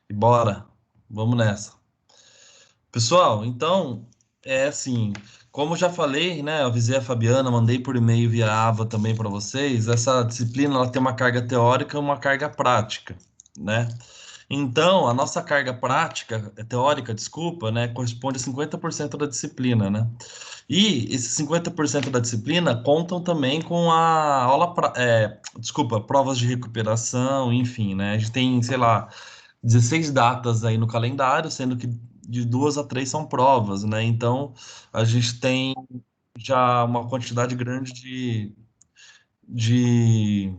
E bora, vamos nessa. Pessoal, então, é assim, como já falei, né, eu avisei a Fabiana, mandei por e-mail via Ava também para vocês, essa disciplina ela tem uma carga teórica e uma carga prática, né? Então, a nossa carga prática, teórica, desculpa, né, corresponde a 50% da disciplina, né? E esses 50% da disciplina contam também com a desculpa, provas de recuperação, enfim, né? A gente tem, sei lá, 16 datas aí no calendário, sendo que de duas a três são provas, né? Então, a gente tem já uma quantidade grande de...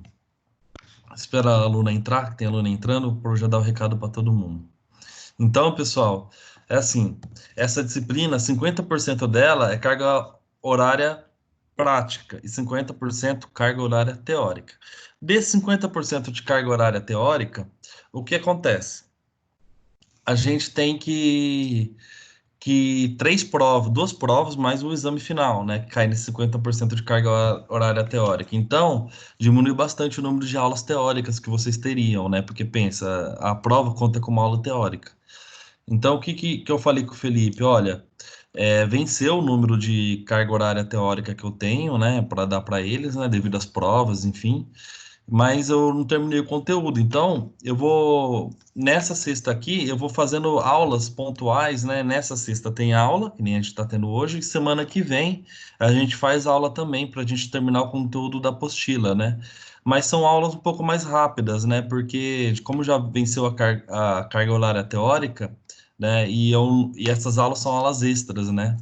Espera a aluna entrar, que tem aluna entrando, para eu já dar o recado para todo mundo. Então, pessoal, é assim, essa disciplina, 50% dela é carga horária prática e 50% carga horária teórica. Desses 50% de carga horária teórica, o que acontece? A gente tem que três provas, duas provas mais o exame final, né, que cai nesse 50% de carga horária teórica. Então, diminui bastante o número de aulas teóricas que vocês teriam, né? Porque pensa, a prova conta como aula teórica. Então, o que eu falei com o Felipe? Olha, venceu o número de carga horária teórica que eu tenho, né, para dar para eles, né, devido às provas, enfim, mas eu não terminei o conteúdo. Então, nessa sexta aqui, eu vou fazendo aulas pontuais, né? Nessa sexta tem aula, que nem a gente está tendo hoje, e semana que vem a gente faz aula também para a gente terminar o conteúdo da apostila, né? Mas são aulas um pouco mais rápidas, né? Porque, como já venceu a carga horária teórica, né? E essas aulas são aulas extras, né?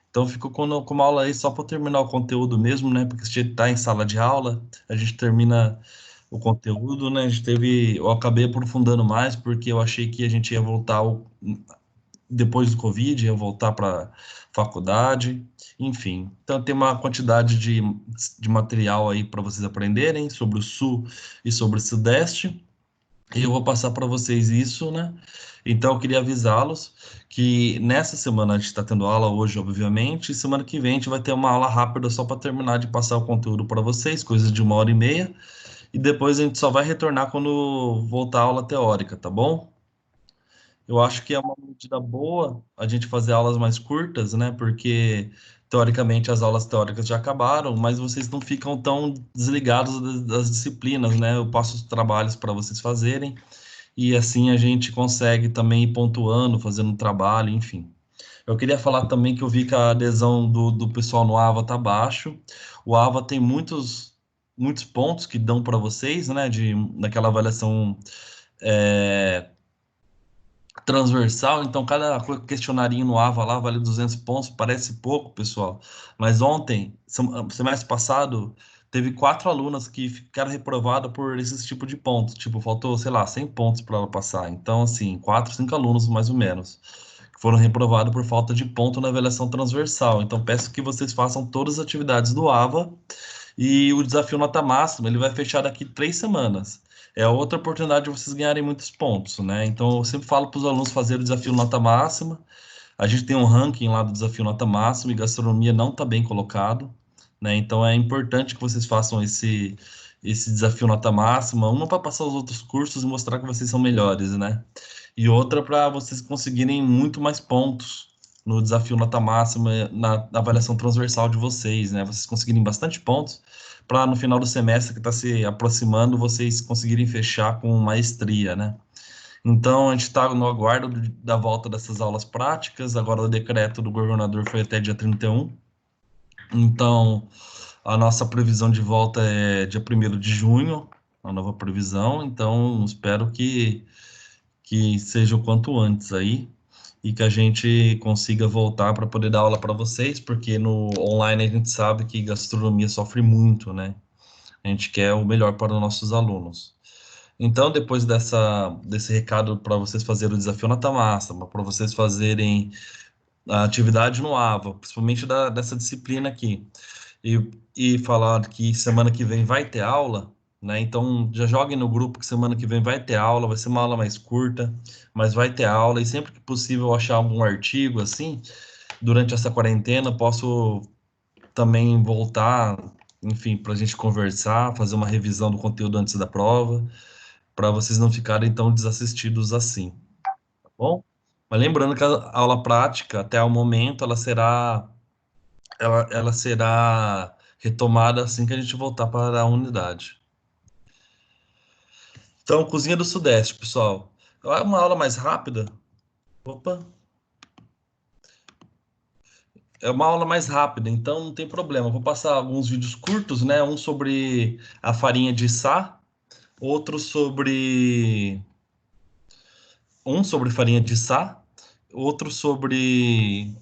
Então, eu fico com uma aula aí só para terminar o conteúdo mesmo, né? Porque se a gente está em sala de aula, a gente termina o conteúdo, né? Eu acabei aprofundando mais porque eu achei que a gente ia voltar depois do Covid, ia voltar para faculdade, enfim. Então tem uma quantidade de material aí para vocês aprenderem sobre o Sul e sobre o Sudeste. E eu vou passar para vocês isso, né? Então eu queria avisá-los que nessa semana a gente está tendo aula hoje, obviamente, e semana que vem a gente vai ter uma aula rápida só para terminar de passar o conteúdo para vocês, coisas de 1 hora e meia e depois a gente só vai retornar quando voltar a aula teórica, tá bom? Eu acho que é uma medida boa a gente fazer aulas mais curtas, né? Porque teoricamente as aulas teóricas já acabaram, mas vocês não ficam tão desligados das disciplinas, né? Eu passo os trabalhos para vocês fazerem e assim a gente consegue também ir pontuando, fazendo um trabalho, enfim. Eu queria falar também que eu vi que a adesão do pessoal no AVA tá baixo. O AVA tem muitos pontos que dão para vocês, né, daquela avaliação é, transversal. Então, cada questionarinho no AVA lá vale 200 pontos. Parece pouco, pessoal. Mas ontem, semestre passado, teve 4 alunas que ficaram reprovadas por esse tipo de ponto. Tipo, faltou, sei lá, 100 pontos para ela passar. Então, assim, 4, 5 alunos, mais ou menos, que foram reprovados por falta de ponto na avaliação transversal. Então, peço que vocês façam todas as atividades do AVA e o desafio nota máxima, ele vai fechar daqui 3 semanas. É outra oportunidade de vocês ganharem muitos pontos, né? Então, eu sempre falo para os alunos fazerem o desafio nota máxima. A gente tem um ranking lá do desafio nota máxima e gastronomia não está bem colocado, né? Então, é importante que vocês façam esse desafio nota máxima, uma para passar os outros cursos e mostrar que vocês são melhores, né? E outra para vocês conseguirem muito mais pontos no desafio nota máxima, na avaliação transversal de vocês, né? Vocês conseguirem bastante pontos para no final do semestre que está se aproximando, vocês conseguirem fechar com maestria, né? Então, a gente está no aguardo da volta dessas aulas práticas. Agora, o decreto do governador foi até dia 31. Então, a nossa previsão de volta é dia 1º de junho, a nova previsão. Então, espero que seja o quanto antes aí e que a gente consiga voltar para poder dar aula para vocês, porque no online a gente sabe que gastronomia sofre muito, né? A gente quer o melhor para os nossos alunos. Então, depois desse recado para vocês fazerem o desafio na Tamassa, para vocês fazerem a atividade no AVA, principalmente dessa disciplina aqui, e, e falar que semana que vem vai ter aula, né? Então já joguem no grupo que semana que vem vai ter aula, vai ser uma aula mais curta, mas vai ter aula, e sempre que possível eu achar algum artigo assim, durante essa quarentena, posso também voltar, enfim, para a gente conversar, fazer uma revisão do conteúdo antes da prova, para vocês não ficarem tão desassistidos assim. Bom, mas lembrando que a aula prática, até o momento, ela será retomada assim que a gente voltar para a unidade. Então, Cozinha do Sudeste, pessoal. É uma aula mais rápida. Opa, é uma aula mais rápida, então não tem problema. Eu vou passar alguns vídeos curtos, né? Um sobre a farinha de sá, outro sobre um sobre farinha de sá, outro sobre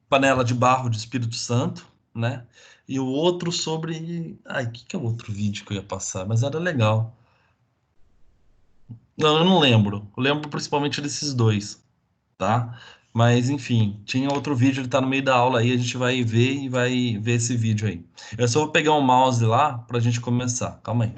panela de barro de Espírito Santo, né? E o outro sobre. Ai, o que que é o outro vídeo que eu ia passar? Mas era legal. Não, eu não lembro. Eu lembro principalmente desses dois, tá? Mas enfim, tinha outro vídeo, ele tá no meio da aula aí, a gente vai ver e vai ver esse vídeo aí. Eu só vou pegar um mouse lá pra gente começar. Calma aí.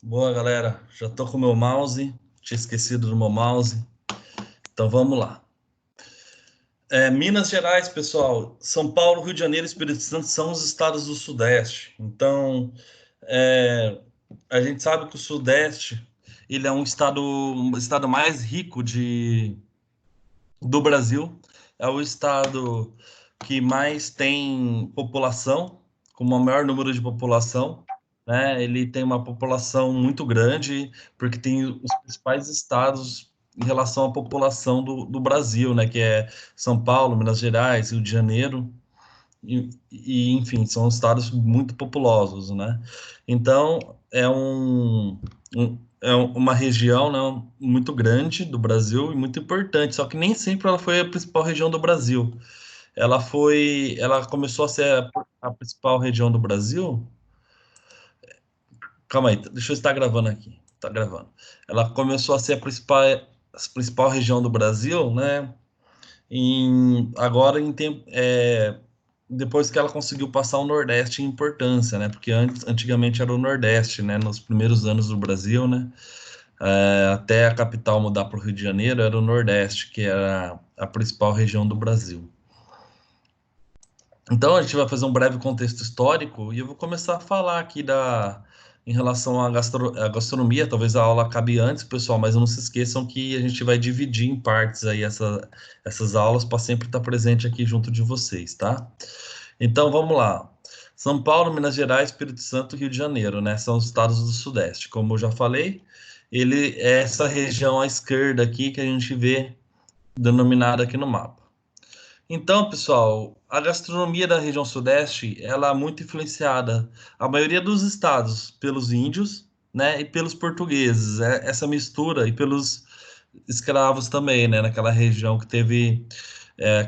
Boa, galera. Já tô com o meu mouse. Tinha esquecido do meu mouse. Então vamos lá. Minas Gerais, pessoal, São Paulo, Rio de Janeiro e Espírito Santo são os estados do Sudeste. Então, é, a gente sabe que o Sudeste ele é um estado mais rico do Brasil. É o estado que mais tem população, com o maior número de população, né? Ele tem uma população muito grande, porque tem os principais estados em relação à população do Brasil, né? Que é São Paulo, Minas Gerais, Rio de Janeiro. Enfim, são estados muito populosos, né? Então, uma região, né, muito grande do Brasil e muito importante, só que nem sempre ela foi a principal região do Brasil. Ela começou a ser a principal região do Brasil. Calma aí, deixa eu estar gravando aqui. Tá gravando. Ela começou a ser a principal região do Brasil, né? Agora em tempo, depois que ela conseguiu passar o Nordeste em importância, né? Porque antigamente era o Nordeste, né? Nos primeiros anos do Brasil, né? Até a capital mudar para o Rio de Janeiro, era o Nordeste, que era a principal região do Brasil. Então a gente vai fazer um breve contexto histórico e eu vou começar a falar aqui em relação à gastronomia. Talvez a aula acabe antes, pessoal, mas não se esqueçam que a gente vai dividir em partes aí essas aulas para sempre estar presente aqui junto de vocês, tá? Então vamos lá. São Paulo, Minas Gerais, Espírito Santo, Rio de Janeiro, né? São os estados do Sudeste. Como eu já falei, ele é essa região à esquerda aqui que a gente vê denominada aqui no mapa. Então, pessoal, a gastronomia da região Sudeste, ela é muito influenciada, a maioria dos estados, pelos índios, né, e pelos portugueses. Essa mistura e pelos escravos também, né, naquela região que teve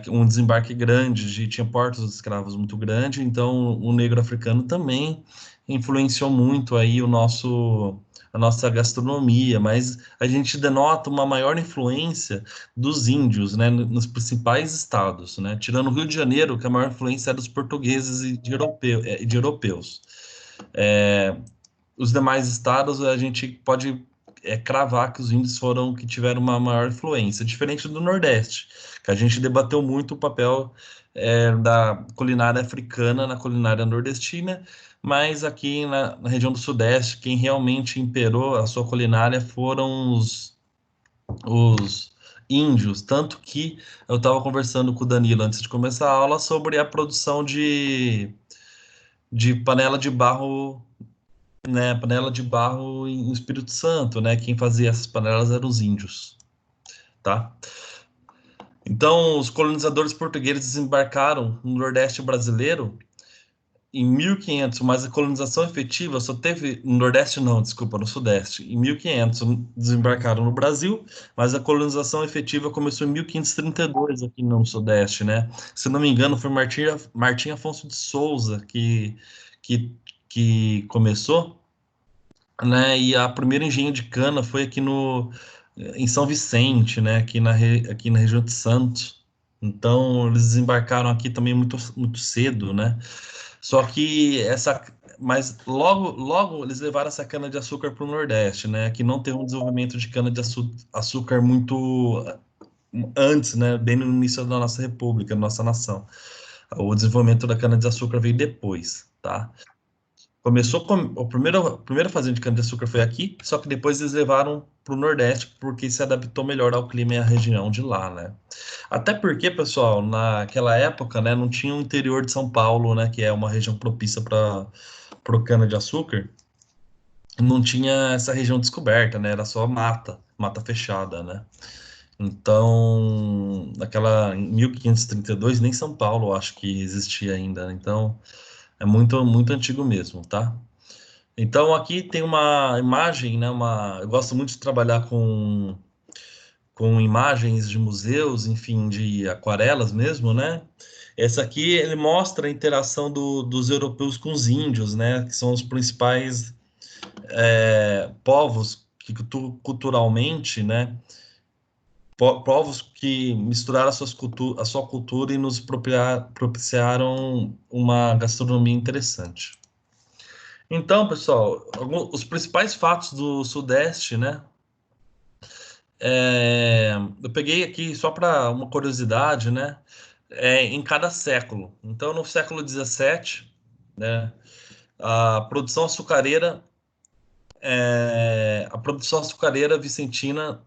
um desembarque grande, tinha portos de escravos muito grande, então o negro africano também influenciou muito aí a nossa gastronomia, mas a gente denota uma maior influência dos índios, né, nos principais estados, né, tirando o Rio de Janeiro, que a maior influência é dos portugueses e de europeus. Os demais estados a gente pode cravar que os índios foram que tiveram uma maior influência, diferente do Nordeste, que a gente debateu muito o papel da culinária africana na culinária nordestina, mas aqui na região do Sudeste, quem realmente imperou a sua culinária foram os índios, tanto que eu estava conversando com o Danilo antes de começar a aula sobre a produção de panela de barro, né, panela de barro no Espírito Santo, né? Quem fazia essas panelas eram os índios, tá? Então, os colonizadores portugueses desembarcaram no Nordeste brasileiro em 1500, mas a colonização efetiva só teve no Nordeste não, desculpa, no Sudeste. Em 1500 desembarcaram no Brasil, mas a colonização efetiva começou em 1532 aqui no Sudeste, né? Se não me engano, foi Martim Afonso de Souza que, que começou né? E a primeira engenho de cana foi aqui no em São Vicente, né? Aqui na região de Santos. Então eles desembarcaram aqui também muito cedo, né? Só que mas logo eles levaram essa cana de açúcar para o Nordeste, né? Que não tem um desenvolvimento de cana de açúcar muito antes, né? Bem no início da nossa república, da nossa nação. O desenvolvimento da cana de açúcar veio depois, tá? Começou com a primeira fazenda de cana-de-açúcar foi aqui, só que depois eles levaram para o Nordeste porque se adaptou melhor ao clima e à região de lá, né? Até porque, pessoal, naquela época, né, não tinha o interior de São Paulo, né, que é uma região propícia para o cana-de-açúcar, não tinha essa região descoberta, né? Era só mata, mata fechada, né? Então, em 1532, nem São Paulo eu acho que existia ainda, né? Então é muito antigo mesmo, tá? Então aqui tem uma imagem, né? Eu gosto muito de trabalhar com imagens de museus, enfim, de aquarelas mesmo, né? Essa aqui ele mostra a interação dos europeus com os índios, né? Que são os principais povos que culturalmente, né? Povos que misturaram a sua cultura e nos propiciaram uma gastronomia interessante. Então, pessoal, os principais fatos do Sudeste, né? Eu peguei aqui só para uma curiosidade, né? Em cada século. Então, no século XVII, né? A produção açucareira, a produção açucareira vicentina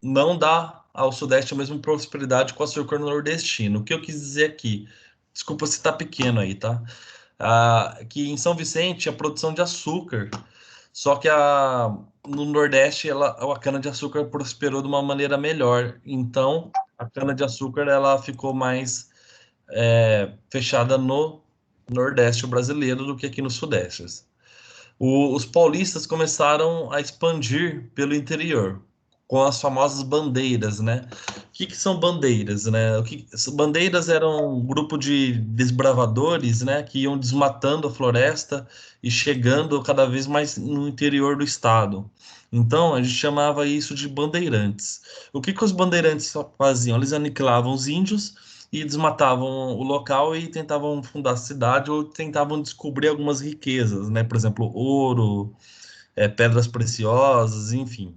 não dá ao Sudeste a mesma prosperidade com o açúcar nordestino. O que eu quis dizer aqui? Desculpa se está pequeno aí, tá? Que em São Vicente a produção de açúcar. Só que no Nordeste a cana-de-açúcar prosperou de uma maneira melhor. Então, a cana-de-açúcar ela ficou mais fechada no Nordeste brasileiro do que aqui no Sudeste. Os paulistas começaram a expandir pelo interior, com as famosas bandeiras, né? O que são bandeiras, né? Bandeiras eram um grupo de desbravadores, né, que iam desmatando a floresta e chegando cada vez mais no interior do estado. Então, a gente chamava isso de bandeirantes. O que os bandeirantes faziam? Eles aniquilavam os índios e desmatavam o local e tentavam fundar a cidade ou tentavam descobrir algumas riquezas, né? Por exemplo, ouro, pedras preciosas, enfim.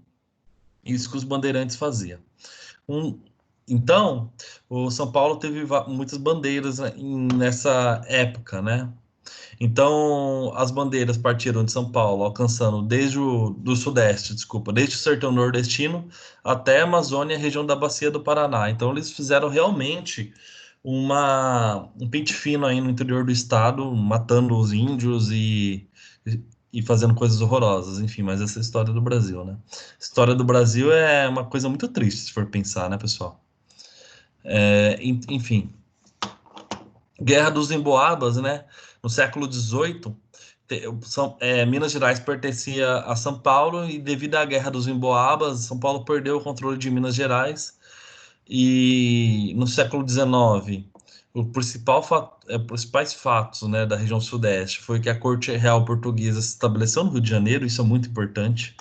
Isso que os bandeirantes faziam. Um, então, o São Paulo teve muitas bandeiras, né, nessa época, né? Então, as bandeiras partiram de São Paulo, alcançando do Sudeste, desculpa, desde o sertão nordestino até a Amazônia, região da Bacia do Paraná. Então, eles fizeram realmente um pente fino aí no interior do estado, matando os índios e fazendo coisas horrorosas, enfim, mas essa é a história do Brasil, né? A história do Brasil é uma coisa muito triste, se for pensar, né, pessoal? Enfim, Guerra dos Emboabas, né? No século XVIII, Minas Gerais pertencia a São Paulo e devido à Guerra dos Emboabas, São Paulo perdeu o controle de Minas Gerais e no século XIX, os principais fatos, né, da região sudeste foi que a Corte Real Portuguesa se estabeleceu no Rio de Janeiro, isso é muito importante,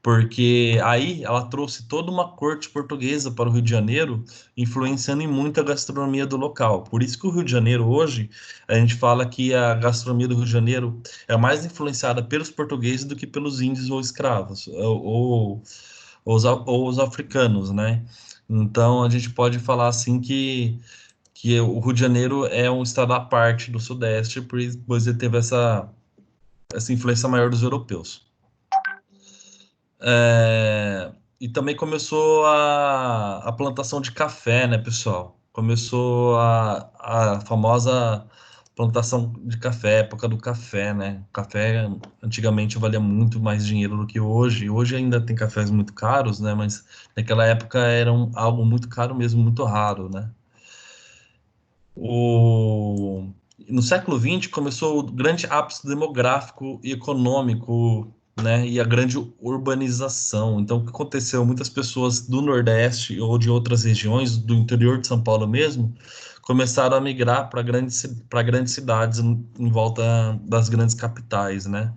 porque aí ela trouxe toda uma corte portuguesa para o Rio de Janeiro, influenciando em muito a gastronomia do local. Por isso que o Rio de Janeiro hoje, a gente fala que a gastronomia do Rio de Janeiro é mais influenciada pelos portugueses do que pelos índios ou escravos, ou os africanos, né? Então a gente pode falar assim que o Rio de Janeiro é um estado à parte do Sudeste, pois ele teve essa influência maior dos europeus. E também começou a plantação de café, né, pessoal? Começou a famosa plantação de café, época do café, né? O café antigamente valia muito mais dinheiro do que hoje. Hoje ainda tem cafés muito caros, né? Mas naquela época era algo muito caro mesmo, muito raro, né? O... No século XX começou o grande ápice demográfico e econômico, né, e a grande urbanização. Então, o que aconteceu? Muitas pessoas do Nordeste ou de outras regiões, do interior de São Paulo mesmo, começaram a migrar para grandes cidades em volta das grandes capitais, né?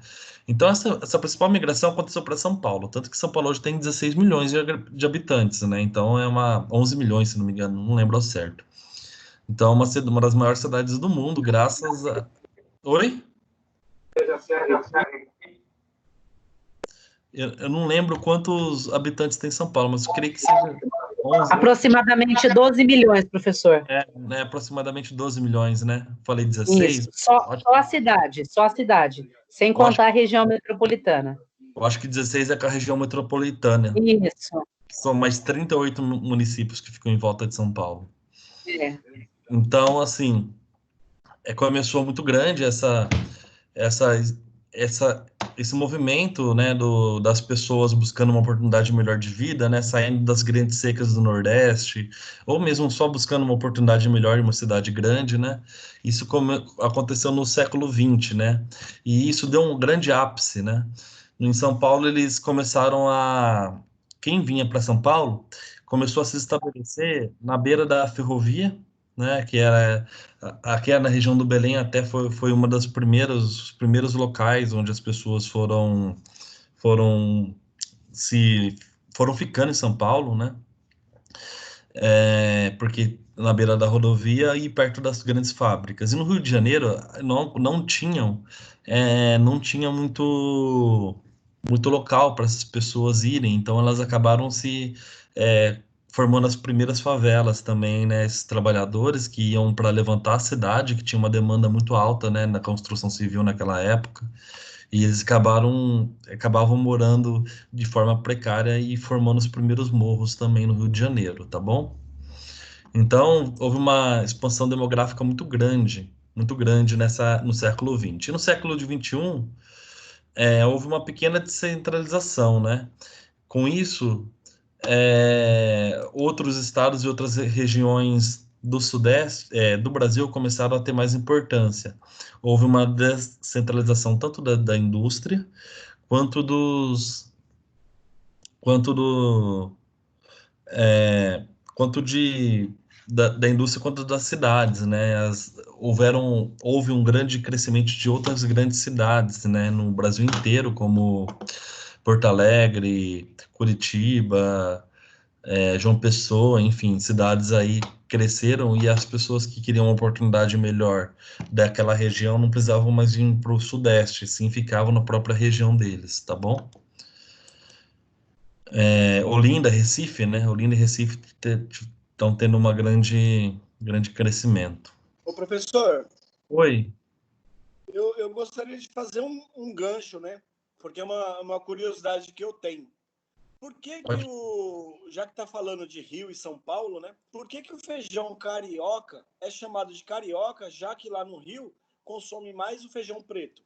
Então, essa principal migração aconteceu para São Paulo, tanto que São Paulo hoje tem 16 milhões de habitantes, né? Então, 11 milhões, se não me engano, não lembro ao certo. Então, uma das maiores cidades do mundo, graças a... Oi? Eu não lembro quantos habitantes tem São Paulo, mas eu creio que seja 11, Aproximadamente 12 milhões, professor. né, aproximadamente 12 milhões, né? Falei Isso, 16? só a cidade, sem Eu acho, contar a região metropolitana. eu acho que 16 é com a região metropolitana. Isso, São mais 38 municípios que ficam em volta de São Paulo. é. Então, assim, começou muito grande essa, essa, esse movimento, né, das pessoas buscando uma oportunidade melhor de vida, né, saindo das grandes secas do Nordeste, ou mesmo só buscando uma oportunidade melhor em uma cidade grande, né? Isso aconteceu no século XX, né? E isso deu um grande ápice, né? Em São Paulo, eles começaram a... Quem vinha para São Paulo começou a se estabelecer na beira da ferrovia, né, que era aqui na região do Belém até foi uma das os primeiros locais onde as pessoas foram se foram ficando em São Paulo, né? Porque na beira da rodovia e perto das grandes fábricas. E no Rio de Janeiro não tinha muito local para essas pessoas irem, então elas acabaram se é, formando as primeiras favelas também, né? Esses trabalhadores que iam para levantar a cidade, que tinha uma demanda muito alta, né, na construção civil naquela época, e eles acabavam morando de forma precária e formando os primeiros morros também no Rio de Janeiro, tá bom? Então, houve uma expansão demográfica muito grande no século XX. E no século XXI, houve uma pequena descentralização, né? Com isso, outros estados e outras regiões do Sudeste, do Brasil começaram a ter mais importância. Houve uma descentralização tanto da indústria quanto quanto do, é, quanto da indústria quanto das cidades, né? Houve um grande crescimento de outras grandes cidades, né? No Brasil inteiro, como Porto Alegre, Curitiba, João Pessoa, enfim, cidades aí cresceram e as pessoas que queriam uma oportunidade melhor daquela região não precisavam mais ir para o Sudeste, sim, ficavam na própria região deles, tá bom? Olinda, Recife, né? Olinda e Recife estão tendo uma grande crescimento. Ô, professor, Oi. eu gostaria de fazer um gancho, né? Porque é uma curiosidade que eu tenho. Por que já que está falando de Rio e São Paulo, né? Por que o feijão carioca é chamado de carioca, já que lá no Rio consome mais o feijão preto?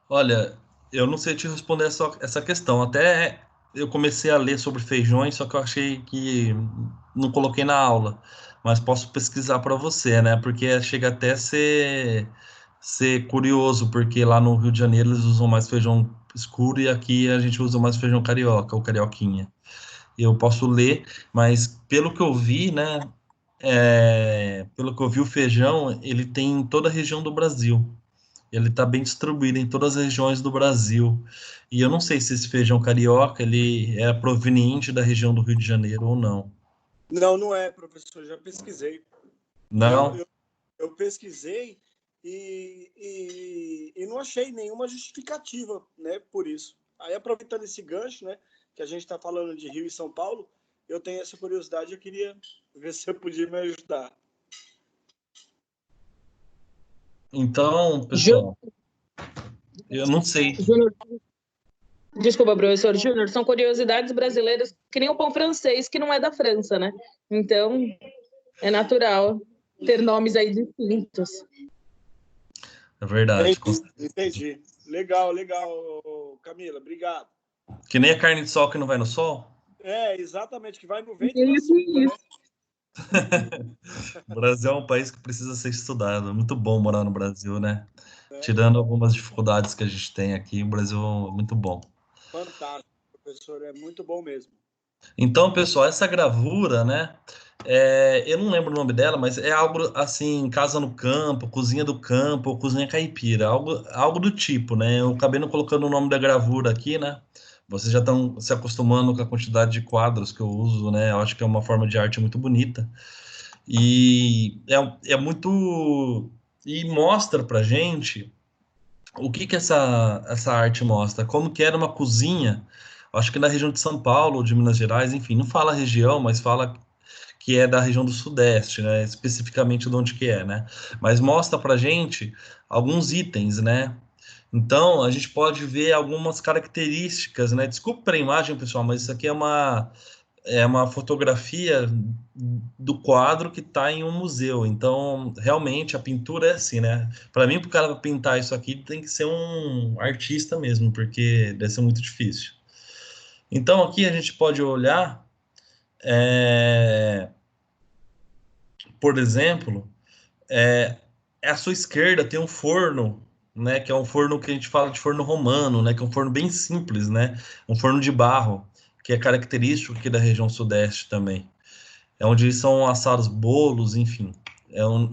Olha, eu não sei te responder essa questão. Até eu comecei a ler sobre feijões, só que eu achei que não coloquei na aula. Mas posso pesquisar para você, né? Porque chega até a ser curioso, porque lá no Rio de Janeiro eles usam mais feijão escuro e aqui a gente usa mais feijão carioca, ou carioquinha. Eu posso ler, mas pelo que eu vi, né? Pelo que eu vi, o feijão ele tem em toda a região do Brasil. Ele está bem distribuído em todas as regiões do Brasil. E eu não sei se esse feijão carioca ele é proveniente da região do Rio de Janeiro ou não. Não, não é, professor. Já pesquisei. Eu, Não? eu, eu pesquisei e não achei nenhuma justificativa, né, por isso. Aí, aproveitando esse gancho, né, que a gente está falando de Rio e São Paulo, eu tenho essa curiosidade, eu queria ver se você podia me ajudar. Então, Jú- pessoal, eu não sei. Júnior, desculpa, professor Júnior, são curiosidades brasileiras que nem o pão francês, que não é da França, né? Então, é natural ter nomes aí distintos. É verdade. Entendi. Legal, legal, Camila. Obrigado. Que nem a carne de sol que não vai no sol? Exatamente, que vai no vento e na sombra, né? O Brasil é um país que precisa ser estudado. É muito bom morar no Brasil, né? Tirando algumas dificuldades que a gente tem aqui, o Brasil é muito bom. Fantástico, professor. É muito bom mesmo. Então, pessoal, essa gravura, né? Eu não lembro o nome dela, mas é algo assim, casa no campo, cozinha do campo, ou cozinha caipira, algo do tipo, né? Eu acabei não colocando o nome da gravura aqui, né? Vocês já estão se acostumando com a quantidade de quadros que eu uso, né? Eu acho que é uma forma de arte muito bonita. E é muito. E mostra pra gente o que que essa arte mostra? Como que era uma cozinha, acho que na região de São Paulo, de Minas Gerais, enfim, não fala região, mas fala que é da região do Sudeste, né? Especificamente de onde que é, né? Mas mostra pra gente alguns itens, né? Então, a gente pode ver algumas características, né? Desculpa a imagem, pessoal, mas isso aqui é uma fotografia do quadro que está em um museu. Então, realmente, a pintura é assim, né? Para mim, para o cara pintar isso aqui, tem que ser um artista mesmo, porque deve ser muito difícil. Então, aqui a gente pode olhar, é, por exemplo, é, à sua esquerda tem um forno, né? Que é um forno que a gente fala de forno romano, né? Que é um forno bem simples, né? Um forno de barro, que é característico aqui da região sudeste também. É onde são assados bolos, enfim.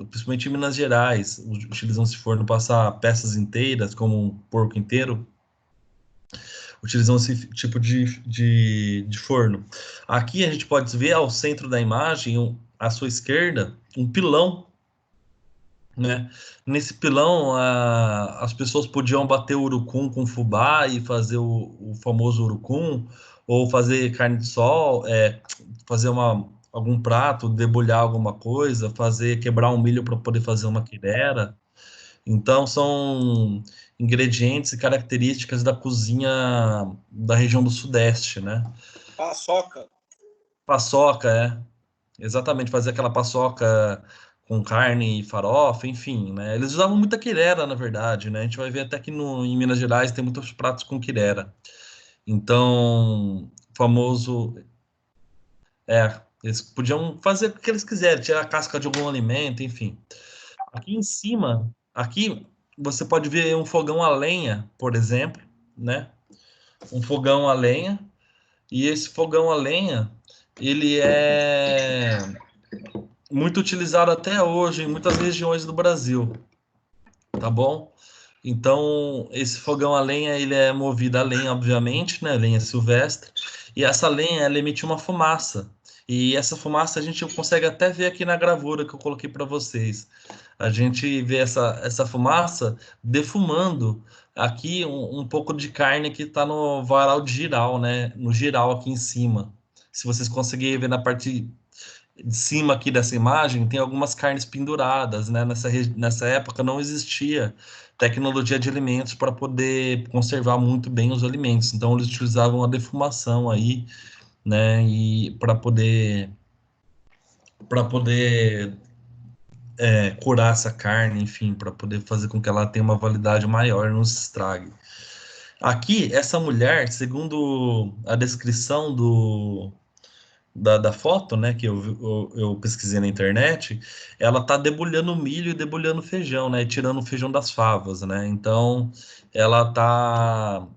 Principalmente em Minas Gerais, utilizam esse forno para passar peças inteiras, como um porco inteiro, utilizam esse tipo de forno. Aqui a gente pode ver ao centro da imagem, à sua esquerda, um pilão, né? Nesse pilão, as pessoas podiam bater urucum com fubá e fazer o famoso urucum, ou fazer carne de sol, fazer algum prato, debulhar alguma coisa, quebrar um milho para poder fazer uma quirera. Então, são ingredientes e características da cozinha da região do Sudeste, né? Paçoca. Paçoca, exatamente, fazer aquela paçoca com carne e farofa, enfim, né? Eles usavam muita quirera, na verdade, né? A gente vai ver até que em Minas Gerais tem muitos pratos com quirera. Então, famoso, eles podiam fazer o que eles quiserem, tirar a casca de algum alimento, enfim. Aqui em cima, aqui você pode ver um fogão a lenha, por exemplo, né? Um fogão a lenha, e esse fogão a lenha, ele é muito utilizado até hoje em muitas regiões do Brasil, tá bom? Então, esse fogão a lenha, ele é movido a lenha, obviamente, né? Lenha silvestre. E essa lenha, ela emite uma fumaça. E essa fumaça a gente consegue até ver aqui na gravura que eu coloquei para vocês. A gente vê essa fumaça defumando aqui um pouco de carne que está no varal de giral, né? No giral aqui em cima. Se vocês conseguirem ver na parte de cima aqui dessa imagem, tem algumas carnes penduradas, né? Nessa época não existia tecnologia de alimentos para poder conservar muito bem os alimentos. Então eles utilizavam a defumação aí, né? E para poder curar essa carne, enfim, para poder fazer com que ela tenha uma validade maior e não se estrague. Aqui, essa mulher, segundo a descrição da foto, né, que eu pesquisei na internet, ela tá debulhando milho e debulhando feijão, né, tirando o feijão das favas, né, então ela tá,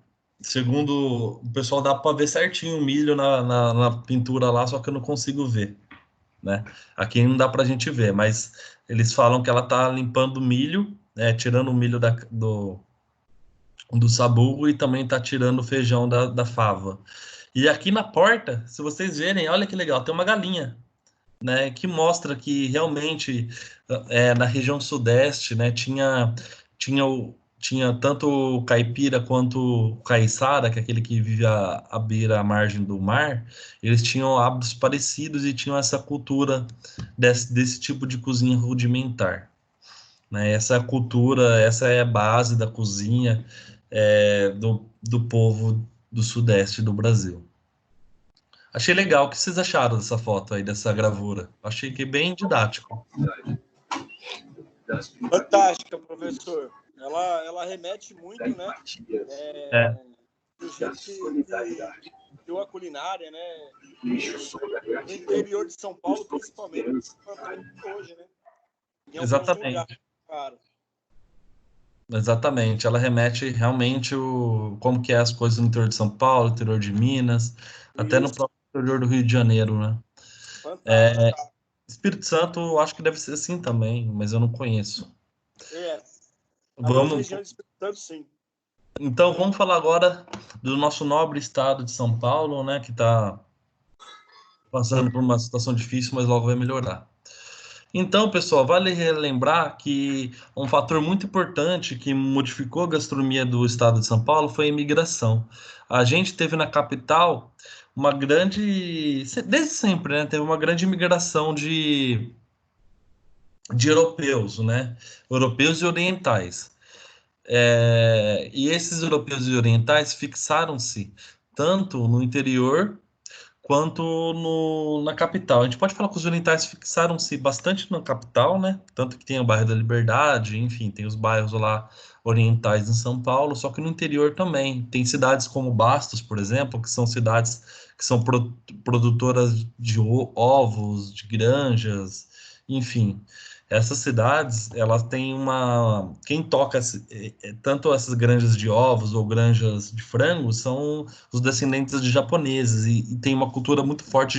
segundo o pessoal, dá para ver certinho o milho na pintura lá, só que eu não consigo ver, né, aqui não dá pra gente ver, mas eles falam que ela tá limpando o milho, tirando o milho do sabugo e também tá tirando o feijão da fava. E aqui na porta, se vocês verem, olha que legal, tem uma galinha, né, que mostra que realmente na região sudeste, né, tinha tanto o caipira quanto o caiçara, que é aquele que vive à beira, à margem do mar, eles tinham hábitos parecidos e tinham essa cultura desse tipo de cozinha rudimentar, né? Essa cultura, essa é a base da cozinha do povo do sudeste do Brasil. Achei legal. O que vocês acharam dessa foto aí, dessa gravura? Achei que é bem didático. Fantástica, professor. Ela remete muito, né? Do jeito que deu a culinária, né? No interior de São Paulo, principalmente, hoje, né? Exatamente. Claro. Exatamente. Ela remete realmente como que é as coisas no interior de São Paulo, interior de Minas, até no próprio interior do Rio de Janeiro, né? Fantástico. Espírito Santo, eu acho que deve ser assim também, mas eu não conheço. Algumas Vamos, regiões do Espírito Santo, sim. então, vamos falar agora do nosso nobre estado de São Paulo, né, que está passando por uma situação difícil, mas logo vai melhorar. Então, pessoal, vale relembrar que um fator muito importante que modificou a gastronomia do estado de São Paulo foi a imigração. A gente teve na capital uma grande, desde sempre, né, teve uma grande imigração de europeus, né, europeus e orientais. E esses europeus e orientais fixaram-se tanto no interior quanto na capital. A gente pode falar que os orientais fixaram-se bastante na capital, né? Tanto que tem o bairro da Liberdade, enfim, tem os bairros lá orientais em São Paulo, só que no interior também. Tem cidades como Bastos, por exemplo, que são cidades que são produtoras de ovos, de granjas, enfim. Essas cidades, elas têm uma... Quem toca tanto essas granjas de ovos ou granjas de frangos são os descendentes de japoneses e tem uma cultura muito forte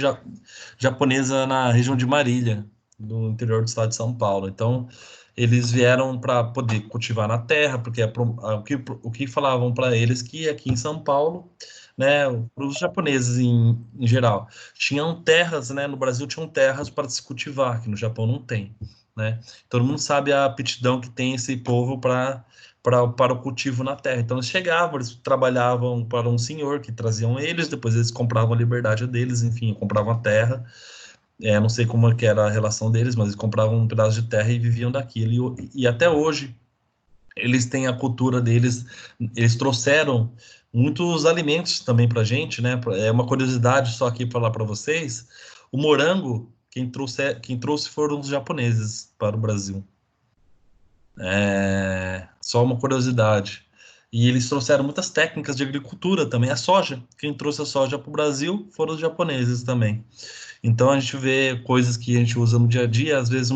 japonesa na região de Marília, no interior do estado de São Paulo. Então, eles vieram para poder cultivar na terra, porque o que falavam para eles que aqui em São Paulo, né, para os japoneses em geral, tinham terras, né, no Brasil tinham terras para se cultivar, que no Japão não tem, né? Todo mundo sabe a aptidão que tem esse povo para o cultivo na terra. Então, eles chegavam, eles trabalhavam para um senhor que traziam eles, depois eles compravam a liberdade deles, enfim, compravam a terra. Não sei como é que era a relação deles, mas eles compravam um pedaço de terra e viviam daquilo. E até hoje, eles têm a cultura deles, eles trouxeram muitos alimentos também para a gente, né? É uma curiosidade só aqui falar para vocês, o morango, quem trouxe foram os japoneses para o Brasil. Só uma curiosidade. E eles trouxeram muitas técnicas de agricultura também. A soja, quem trouxe a soja para o Brasil foram os japoneses também. Então a gente vê coisas que a gente usa no dia a dia, às vezes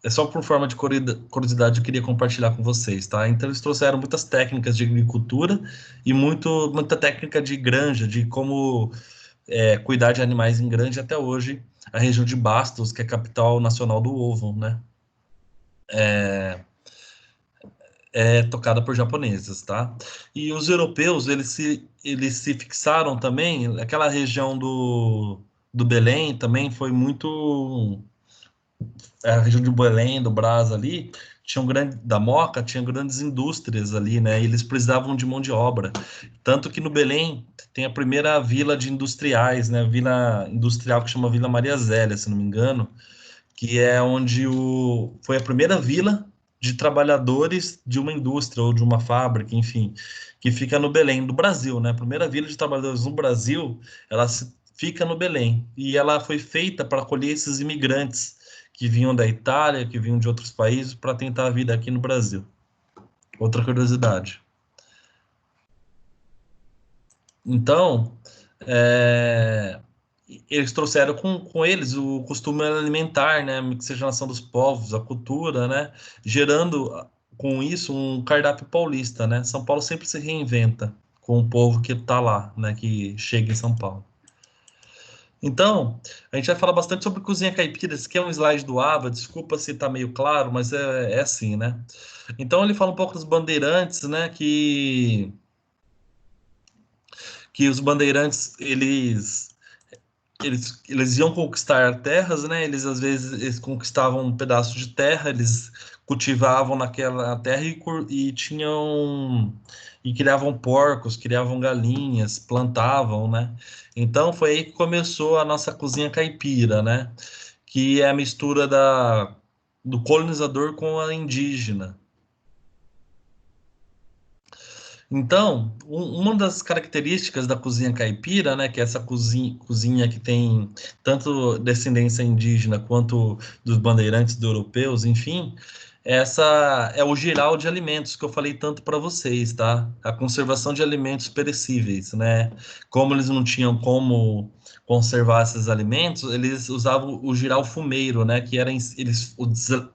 é só por forma de curiosidade eu queria compartilhar com vocês, tá? Então eles trouxeram muitas técnicas de agricultura e muita técnica de granja, de como cuidar de animais em granja até hoje. A região de Bastos, que é a capital nacional do ovo, né? É tocada por japoneses, tá? E os europeus, eles se fixaram também, aquela região do Belém também foi muito... A região de Belém, do Brás ali, da Moca, tinha grandes indústrias ali, né? E eles precisavam de mão de obra. Tanto que no Belém tem a primeira vila de industriais, né? Vila industrial que chama Vila Maria Zélia, se não me engano, que é onde foi a primeira vila de trabalhadores de uma indústria ou de uma fábrica, enfim, que fica no Belém, do Brasil, né? A primeira vila de trabalhadores no Brasil, fica no Belém, e ela foi feita para acolher esses imigrantes que vinham da Itália, que vinham de outros países, para tentar a vida aqui no Brasil. Outra curiosidade. Então, eles trouxeram com eles o costume alimentar, né, a miscigenação dos povos, a cultura, né, gerando com isso um cardápio paulista, né? São Paulo sempre se reinventa com o povo que está lá, né, que chega em São Paulo. Então, a gente vai falar bastante sobre cozinha caipira. Esse aqui é um slide do Ava, desculpa se está meio claro, mas é assim, né? Então, ele fala um pouco dos bandeirantes, né, que os bandeirantes, eles iam conquistar terras, né? Eles às vezes conquistavam um pedaço de terra, eles cultivavam naquela terra e criavam porcos, criavam galinhas, plantavam, né? Então foi aí que começou a nossa cozinha caipira, né? Que é a mistura do colonizador com a indígena. Então, uma das características da cozinha caipira, né, que é essa cozinha que tem tanto descendência indígena quanto dos bandeirantes europeus, enfim, essa é o geral de alimentos que eu falei tanto para vocês, tá? A conservação de alimentos perecíveis, né? Como eles não tinham como conservar esses alimentos, eles usavam o giral fumeiro, né? Que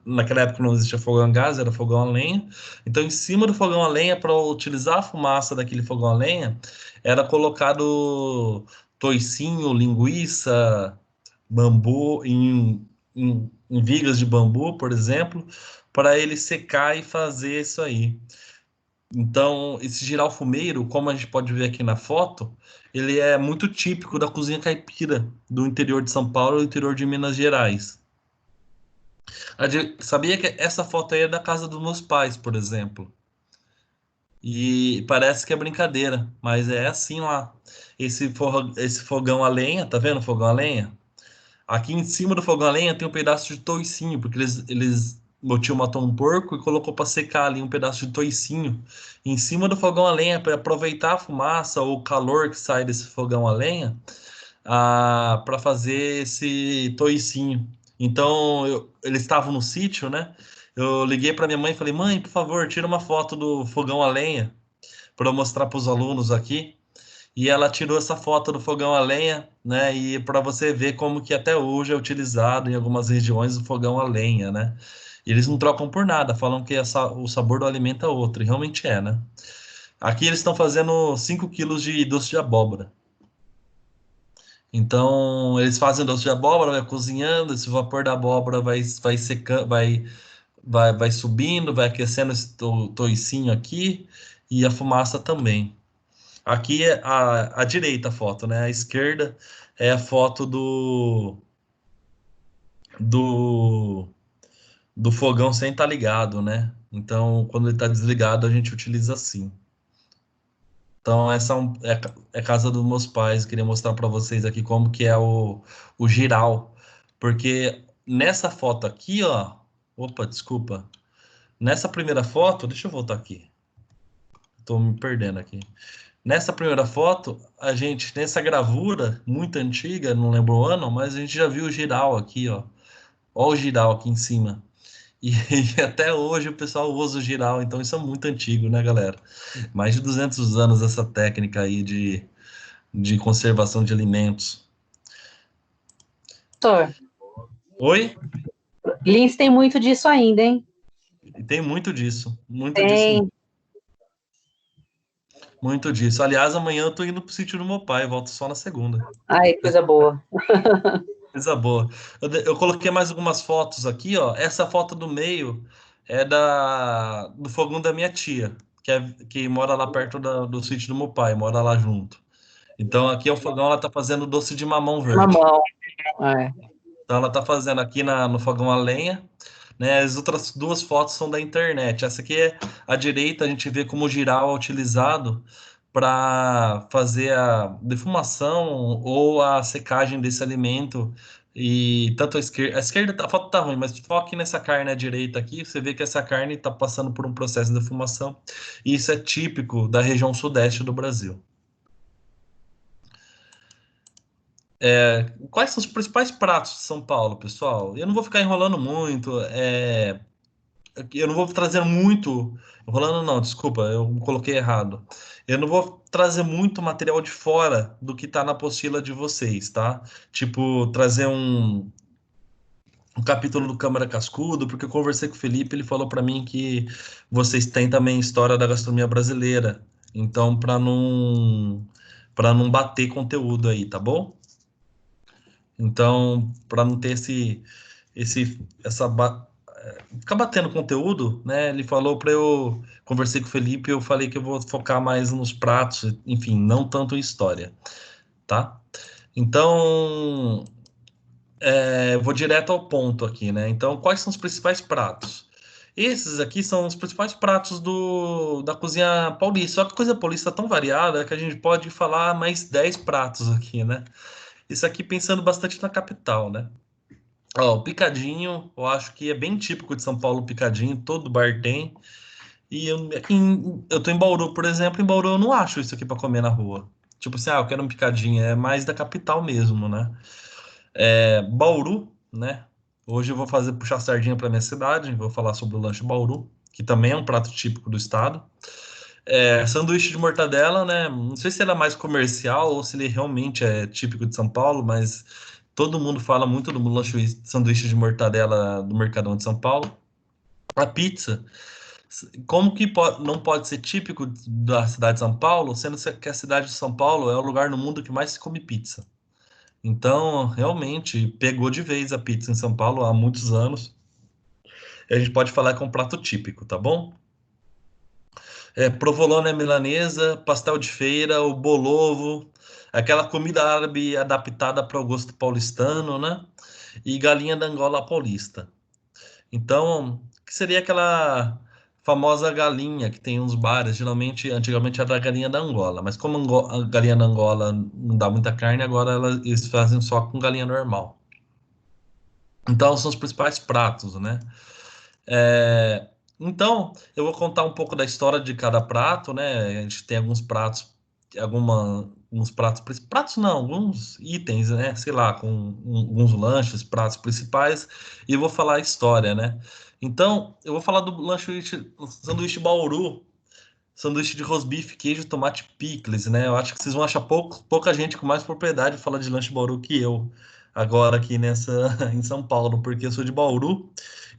naquela época não existia fogão a gás, era fogão a lenha. Então, em cima do fogão a lenha, para utilizar a fumaça daquele fogão a lenha, era colocado toicinho, linguiça, bambu, em vigas de bambu, por exemplo, para ele secar e fazer isso aí. Então, esse girau-fumeiro, como a gente pode ver aqui na foto, ele é muito típico da cozinha caipira do interior de São Paulo e do interior de Minas Gerais. Sabia que essa foto aí é da casa dos meus pais, por exemplo. E parece que é brincadeira, mas é assim lá. Esse fogão a lenha, tá vendo o fogão a lenha? Aqui em cima do fogão a lenha tem um pedaço de toicinho, porque meu tio matou um porco e colocou para secar ali um pedaço de toicinho em cima do fogão a lenha para aproveitar a fumaça ou o calor que sai desse fogão a lenha para fazer esse toicinho. Então, eles estavam no sítio, né? Eu liguei para minha mãe e falei: mãe, por favor, tira uma foto do fogão a lenha para eu mostrar para os alunos aqui. E ela tirou essa foto do fogão a lenha, né? E para você ver como que até hoje é utilizado em algumas regiões o fogão a lenha, né? E eles não trocam por nada, falam que o sabor do alimento é outro, e realmente é, né? Aqui eles estão fazendo 5 quilos de doce de abóbora. Então, eles fazem doce de abóbora, vai cozinhando, esse vapor da abóbora vai secando, vai subindo, vai aquecendo esse toicinho aqui, e a fumaça também. Aqui é a direita a foto, né? A esquerda é a foto do, do fogão sem estar ligado, né? Então, quando ele está desligado, a gente utiliza assim. Então, essa é a casa dos meus pais. Queria mostrar para vocês aqui como que é o giral. Porque nessa foto aqui, ó... Opa, desculpa. Nessa primeira foto... Deixa eu voltar aqui. Estou me perdendo aqui. Nessa primeira foto, nessa gravura muito antiga, não lembro o ano, mas a gente já viu o giral aqui, ó. Ó o giral aqui em cima. E, e até hoje o pessoal usa o giral, então isso é muito antigo, né, galera? Mais de 200 anos essa técnica aí de conservação de alimentos. Professor, Oi? Lins tem muito disso ainda, hein? E tem muito disso, muito disso, Tem. muito disso. Aliás, amanhã eu tô indo pro sítio do meu pai, volto só na segunda. Ai, coisa boa. Coisa boa. Eu coloquei mais algumas fotos aqui, ó. Essa foto do meio é do fogão da minha tia, que mora lá perto do sítio do meu pai, mora lá junto. Então aqui é o fogão, ela tá fazendo doce de mamão verde. Mamão. É. Então ela tá fazendo aqui no fogão a lenha, né? As outras duas fotos são da internet. Essa aqui é à direita, a gente vê como o giral é utilizado para fazer a defumação ou a secagem desse alimento. E tanto a esquerda, a foto tá ruim, mas foque nessa carne à direita aqui, você vê que essa carne está passando por um processo de defumação. E isso é típico da região sudeste do Brasil. Quais são os principais pratos de São Paulo, pessoal? Eu não vou ficar enrolando muito, eu não vou trazer muito. Enrolando não, desculpa, eu coloquei errado. Eu não vou trazer muito material de fora do que está na apostila de vocês, tá? Tipo, trazer um capítulo do Câmara Cascudo, porque eu conversei com o Felipe, ele falou para mim que vocês têm também história da gastronomia brasileira. Então, para não bater conteúdo aí, tá bom? Então, para não ter ficar batendo conteúdo, né? Ele falou para eu conversei com o Felipe, eu falei que eu vou focar mais nos pratos, enfim, não tanto em história, tá? Então, eu vou direto ao ponto aqui, né? Então, quais são os principais pratos? Esses aqui são os principais pratos da cozinha paulista. Só que a cozinha paulista é tão variada que a gente pode falar mais 10 pratos aqui, né? Isso aqui pensando bastante na capital, né? Ó, o picadinho, eu acho que é bem típico de São Paulo, o picadinho, todo bar tem. E eu tô em Bauru, por exemplo, em Bauru eu não acho isso aqui para comer na rua. Tipo assim, eu quero um picadinho, é mais da capital mesmo, né? Bauru, né? Hoje eu vou puxar a sardinha para minha cidade, vou falar sobre o lanche Bauru, que também é um prato típico do estado. Sanduíche de mortadela, né? Não sei se ele é mais comercial ou se ele realmente é típico de São Paulo, mas todo mundo fala muito do sanduíche de mortadela do Mercadão de São Paulo. A pizza. Como que não pode ser típico da cidade de São Paulo, sendo que a cidade de São Paulo é o lugar no mundo que mais se come pizza. Então, realmente, pegou de vez a pizza em São Paulo há muitos anos. E a gente pode falar que é um prato típico, tá bom? Provolone à milanesa, pastel de feira, o bolovo, aquela comida árabe adaptada para o gosto paulistano, né? E galinha da Angola paulista. Então, que seria aquela famosa galinha que tem uns bares, geralmente, antigamente era a galinha da Angola, mas como a galinha da Angola não dá muita carne, agora eles fazem só com galinha normal. Então, são os principais pratos, né? Então, eu vou contar um pouco da história de cada prato, né? A gente tem alguns pratos, alguns pratos não, alguns itens, né? Sei lá, com alguns lanches, pratos principais, e eu vou falar a história, né? Então, eu vou falar do sanduíche Bauru, sanduíche de rosbife, queijo, tomate, picles, né? Eu acho que vocês vão achar pouca gente com mais propriedade de falar de lanche Bauru que eu, agora aqui em São Paulo, porque eu sou de Bauru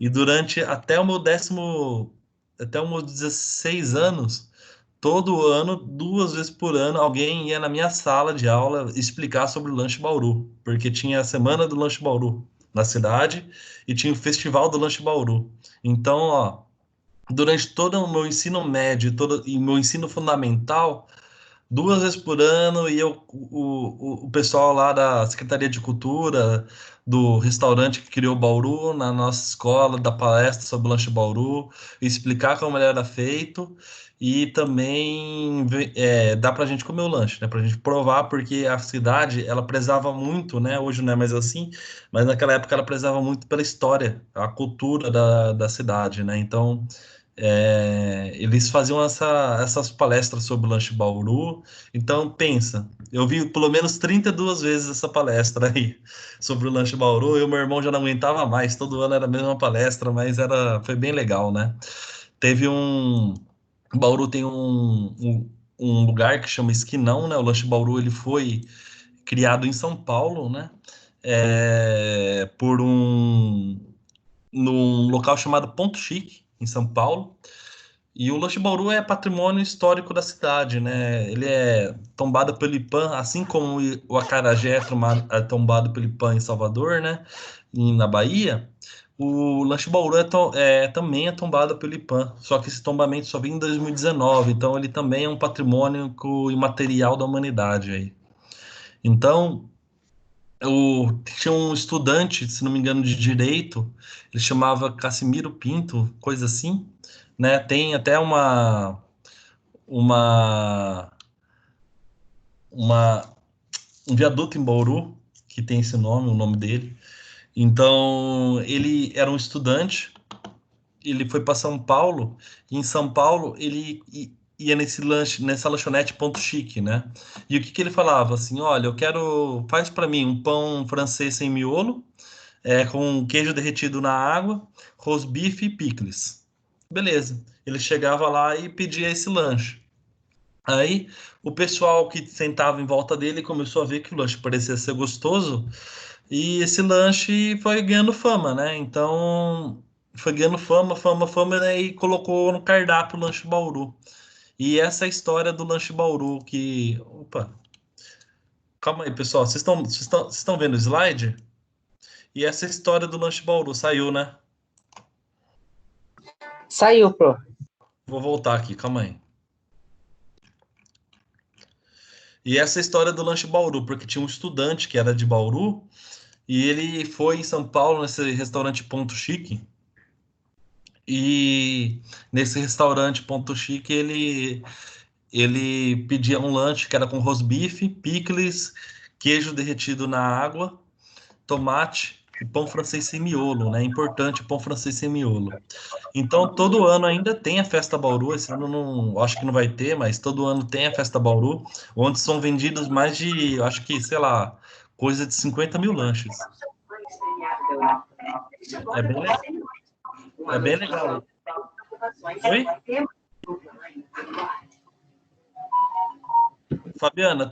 e durante até os meus 16 anos, todo ano, 2 vezes por ano, alguém ia na minha sala de aula explicar sobre o lanche Bauru, porque tinha a semana do lanche Bauru na cidade e tinha o festival do lanche Bauru. Então, ó, durante todo o meu ensino médio e meu ensino fundamental, 2 vezes por ano, e o pessoal lá da Secretaria de Cultura, do restaurante que criou Bauru, na nossa escola, da palestra sobre o lanche Bauru, explicar como ele era feito, e também dá pra gente comer o lanche, né? Pra gente provar, porque a cidade, ela prezava muito, né? Hoje não é mais assim, mas naquela época ela prezava muito pela história, a cultura da cidade, né? Então, eles faziam essas palestras sobre o lanche Bauru. Então, pensa, eu vi pelo menos 32 vezes essa palestra aí sobre o lanche Bauru. Eu e meu irmão já não aguentava mais, todo ano era a mesma palestra, mas foi bem legal, né? Teve um. Bauru tem um lugar que chama Esquinão, né? O lanche Bauru ele foi criado em São Paulo, né? Por num local chamado Ponto Chique, em São Paulo. E o Lanche Bauru é patrimônio histórico da cidade, né? Ele é tombado pelo IPAM, assim como o acarajé é tombado pelo IPAM em Salvador, né? E na Bahia. O Lanche Bauru também é tombado pelo IPAM, só que esse tombamento só vem em 2019, então ele também é um patrimônio imaterial da humanidade aí. Então, tinha um estudante, se não me engano, de direito, ele chamava Cassimiro Pinto, coisa assim, né? Tem até uma, uma, um viaduto em Bauru que tem esse nome, o nome dele. Então, ele era um estudante, ele foi para São Paulo, e em São Paulo ele ia nessa lanchonete Ponto Chique, né? E o que ele falava? Assim, olha, faz para mim um pão francês sem miolo, com queijo derretido na água, rosbife e picles. Beleza. Ele chegava lá e pedia esse lanche. Aí o pessoal que sentava em volta dele começou a ver que o lanche parecia ser gostoso e esse lanche foi ganhando fama, né? Então foi ganhando fama, né? E colocou no cardápio o lanche Bauru. E essa é a história do lanche Bauru que... Opa, calma aí, pessoal. Vocês estão vendo o slide? E essa é a história do lanche Bauru. Saiu, né? Saiu, Pro. Vou voltar aqui, calma aí. E essa é a história do lanche Bauru, porque tinha um estudante que era de Bauru e ele foi em São Paulo nesse restaurante Ponto Chique. E nesse restaurante Ponto Chique ele pedia um lanche que era com rosbife, picles, queijo derretido na água, tomate e pão francês sem miolo, né? Importante, pão francês sem miolo. Então, todo ano ainda tem a Festa Bauru. Esse ano não, acho que não vai ter, mas todo ano tem a Festa Bauru, onde são vendidos mais de, acho que, sei lá, coisa de 50 mil lanches. É bem legal. É bem legal. Oi? Fabiana,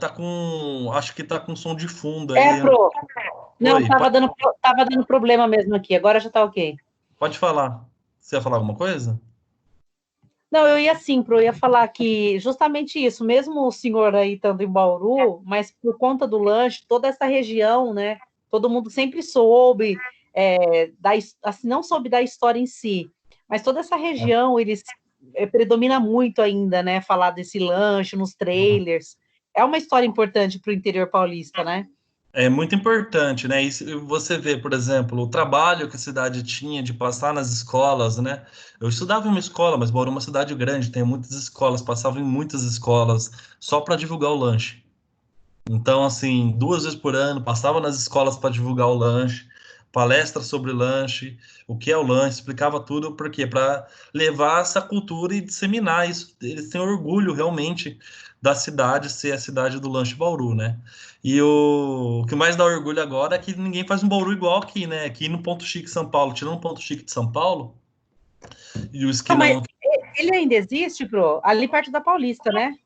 acho que tá com som de fundo aí. Pro. Não, Oi, tava dando problema mesmo aqui. Agora já tá ok. pode falar. Você ia falar alguma coisa? Não, eu ia sim, eu ia falar que justamente isso, mesmo o senhor aí estando em Bauru, mas por conta do lanche, toda essa região, né? Todo mundo sempre soube, assim, não soube da história em si, mas toda essa região, eles predomina muito ainda, né? Falar desse lanche nos trailers. É uma história importante para o interior paulista, né? É muito importante, né? E se você vê, por exemplo, o trabalho que a cidade tinha de passar nas escolas, né? Eu estudava em uma escola, mas Bauru é uma cidade grande, tem muitas escolas, passava em muitas escolas só para divulgar o lanche. Então, assim, 2 vezes por ano, passava nas escolas para divulgar o lanche, palestra sobre lanche, o que é o lanche, explicava tudo, por quê? Para levar essa cultura e disseminar isso. Eles têm orgulho realmente da cidade ser a cidade do lanche Bauru, né? E o que mais dá orgulho agora é que ninguém faz um Bauru igual aqui, né? Aqui no Ponto Chique São Paulo, tirando o Ponto Chique de São Paulo e o Não, mas Esquinão. ele ainda existe, ali perto da Paulista, né?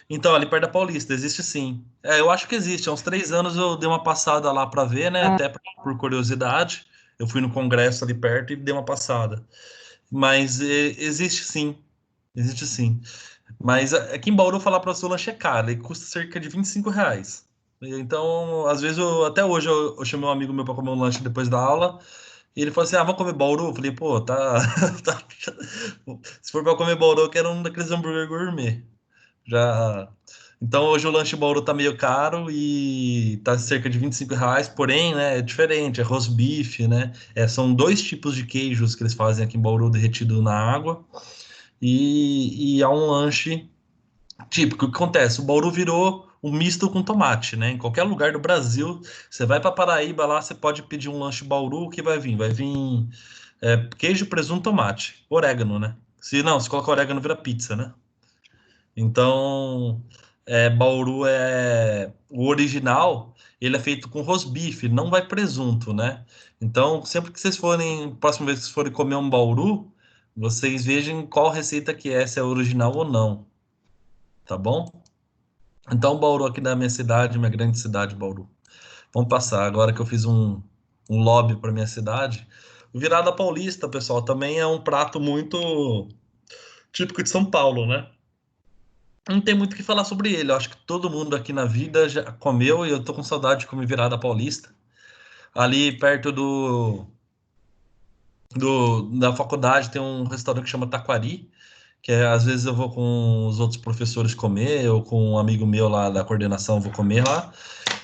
Então, ali perto da Paulista, existe sim. Eu acho que existe. Há uns 3 anos eu dei uma passada lá para ver, né? Ah, Até por curiosidade. Eu fui no congresso ali perto e dei uma passada. Mas existe sim. Existe sim. Mas aqui em Bauru, falar para você, o lanche é caro. Ele custa cerca de R$ 25. Então, às vezes, até hoje, eu chamei um amigo meu para comer um lanche depois da aula. E ele falou assim: vamos comer Bauru? Eu falei: pô, tá. Se for para comer Bauru, eu quero um daqueles hambúrguer gourmet. Já. Então hoje o lanche Bauru tá meio caro e tá cerca de R$ 25, porém, né, é diferente, é roast beef, né? São 2 tipos de queijos que eles fazem aqui em Bauru derretido na água e é um lanche típico. O que acontece? O Bauru virou um misto com tomate, né? Em qualquer lugar do Brasil, você vai para Paraíba lá, você pode pedir um lanche Bauru, o que vai vir? Vai vir queijo, presunto, tomate, orégano, né? Se coloca orégano, vira pizza, né? Então, Bauru o original, ele é feito com rosbife, não vai presunto, né? Então, sempre que vocês forem, próxima vez que vocês forem comer um Bauru, vocês vejam qual receita que é, se é original ou não, tá bom? Então, Bauru aqui da minha cidade, minha grande cidade, Bauru. Vamos passar, agora que eu fiz um lobby para minha cidade. O virada paulista, pessoal, também é um prato muito típico de São Paulo, né? Não tem muito o que falar sobre ele. Eu acho que todo mundo aqui na vida já comeu e eu tô com saudade de comer virada paulista. Ali perto da faculdade tem um restaurante que chama Taquari, que às vezes eu vou com os outros professores comer, ou com um amigo meu lá da coordenação vou comer lá.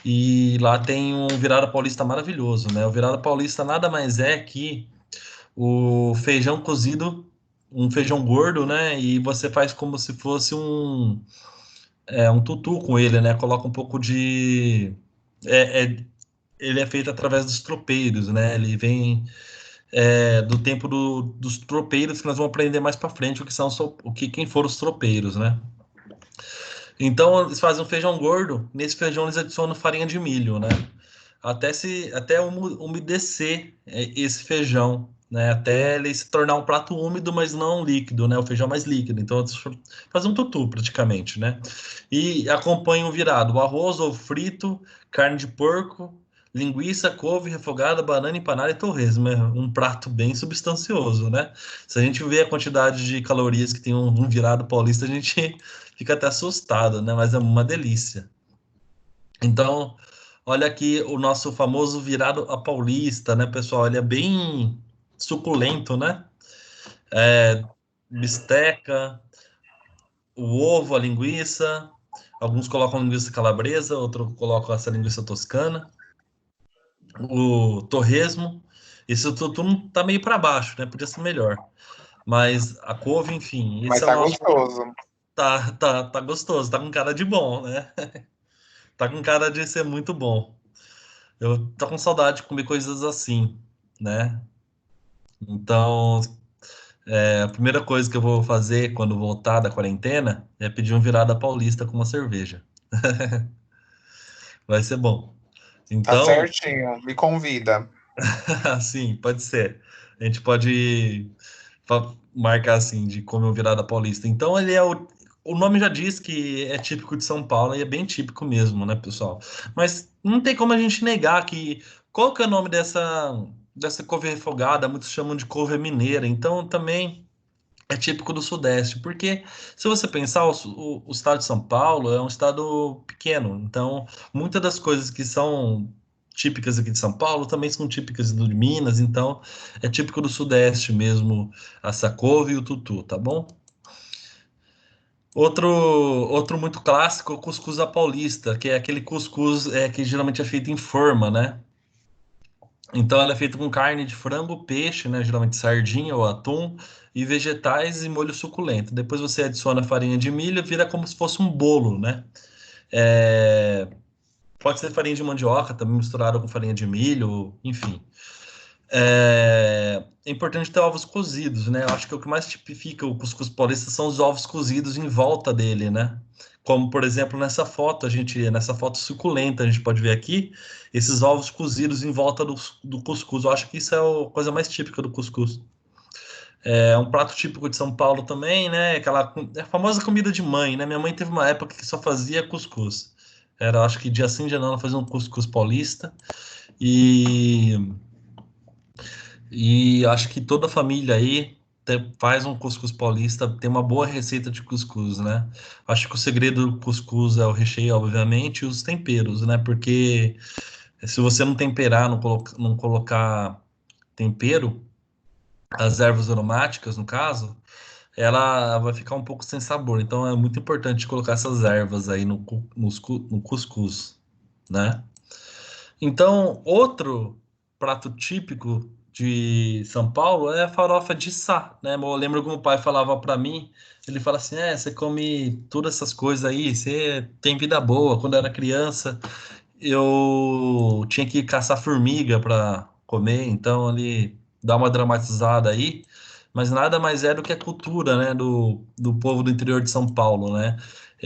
E lá tem um virada paulista maravilhoso, né? O virada paulista nada mais é que o feijão cozido, um feijão gordo, né? E você faz como se fosse um tutu com ele, né? Coloca um pouco de. é- é- ele é feito através dos tropeiros, né? Ele vem do tempo dos tropeiros que nós vamos aprender mais para frente o que são quem foram os tropeiros, né? Então eles fazem um feijão gordo. Nesse feijão eles adicionam farinha de milho, né? Até umedecer esse feijão, né? Até ele se tornar um prato úmido, mas não líquido, né? O feijão mais líquido. Então faz um tutu praticamente, né? E acompanha o virado: o arroz ou frito, carne de porco, linguiça, couve, refogada, banana empanada e torresmo. É um prato bem substancioso, né? Se a gente vê a quantidade de calorias que tem um virado paulista, a gente fica até assustado, né? Mas é uma delícia. Então, olha aqui o nosso famoso virado a paulista, né, pessoal? Ele é bem suculento, né? Bisteca, o ovo, a linguiça. Alguns colocam linguiça calabresa, outros colocam essa linguiça toscana, o torresmo. Isso tudo tá meio para baixo, né? Podia ser melhor. Mas a couve, enfim, esse Mas é o tá nosso. gostoso. Tá gostoso, tá com cara de bom, né? Tá com cara de ser muito bom. Eu tô com saudade de comer coisas assim, né? Então, a primeira coisa que eu vou fazer quando voltar da quarentena é pedir um virada paulista com uma cerveja. Vai ser bom. Tá Então, certinho. Me convida. assim, pode ser. A gente pode marcar assim de comer um virada paulista. Então, ele é o nome já diz que é típico de São Paulo e é bem típico mesmo, né, pessoal? Mas não tem como a gente negar que qual que é o nome dessa couve refogada? Muitos chamam de couve mineira. Então, também é típico do Sudeste, porque se você pensar, o estado de São Paulo é um estado pequeno, então muitas das coisas que são típicas aqui de São Paulo também são típicas de Minas, então é típico do Sudeste mesmo, a couve e o tutu, tá bom? Outro muito clássico é o cuscuz à paulista, que é aquele cuscuz que geralmente é feito em forma, né? Então ela é feita com carne de frango, peixe, né? Geralmente sardinha ou atum, e vegetais e molho suculento. Depois você adiciona farinha de milho, vira como se fosse um bolo, né? É, Pode ser farinha de mandioca, também misturada com farinha de milho, enfim. É importante ter ovos cozidos, né? Eu acho que o que mais tipifica o cuscuz paulista são os ovos cozidos em volta dele, né? Como, por exemplo, nessa foto suculenta, a gente pode ver aqui, esses ovos cozidos em volta do cuscuz. Eu acho que isso é a coisa mais típica do cuscuz. É um prato típico de São Paulo também, né? A famosa comida de mãe, né? Minha mãe teve uma época que só fazia cuscuz. Era, acho que dia sim, dia não, ela fazia um cuscuz paulista. E acho que toda família aí faz um cuscuz paulista, tem uma boa receita de cuscuz, né? Acho que o segredo do cuscuz é o recheio, obviamente, e os temperos, né? Porque se você não temperar, não colocar tempero, as ervas aromáticas, no caso, ela vai ficar um pouco sem sabor. Então é muito importante colocar essas ervas aí no cuscuz, né? Então, outro prato típico de São Paulo é a farofa de sá, né? Eu lembro que meu pai falava para mim, ele fala assim, você come todas essas coisas aí, você tem vida boa. Quando eu era criança, eu tinha que caçar formiga para comer, então ele dá uma dramatizada aí, mas nada mais é do que a cultura, né, do povo do interior de São Paulo, né?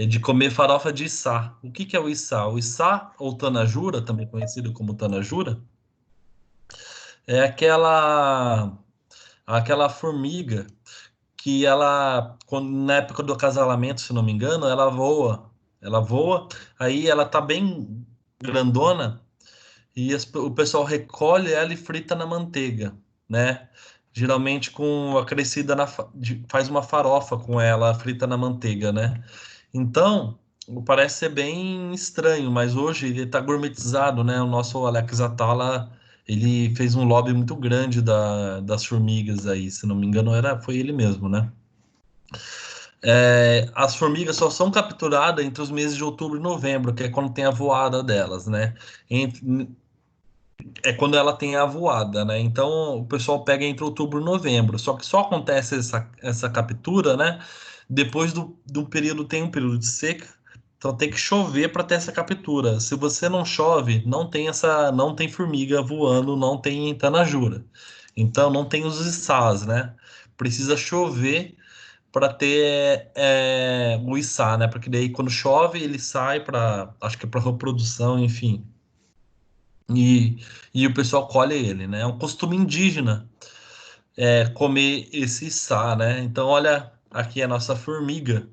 De comer farofa de içá. O que que é o içá? O içá, ou tanajura, também conhecido como tanajura, é aquela formiga que na época do acasalamento, se não me engano, ela voa, aí ela tá bem grandona e o pessoal recolhe ela e frita na manteiga, né? Geralmente com acrescida faz uma farofa com ela frita na manteiga, né? Então, parece ser bem estranho, mas hoje ele está gourmetizado, né? O nosso Alex Atala, ele fez um lobby muito grande das formigas aí, se não me engano, foi ele mesmo, né? As formigas só são capturadas entre os meses de outubro e novembro, que é quando tem a voada delas, né? É quando ela tem a voada, né? Então o pessoal pega entre outubro e novembro. Só que só acontece essa captura, né? Depois do período, tem um período de seca. Então tem que chover para ter essa captura. Se você não chove, não tem formiga voando, não tem tanajura. Então não tem os içás, né? Precisa chover para ter o içá, né? Porque daí quando chove ele sai para, acho que é para reprodução, enfim. E, o pessoal colhe ele, né? É um costume indígena comer esse içá, né? Então, olha, aqui é a nossa formiga.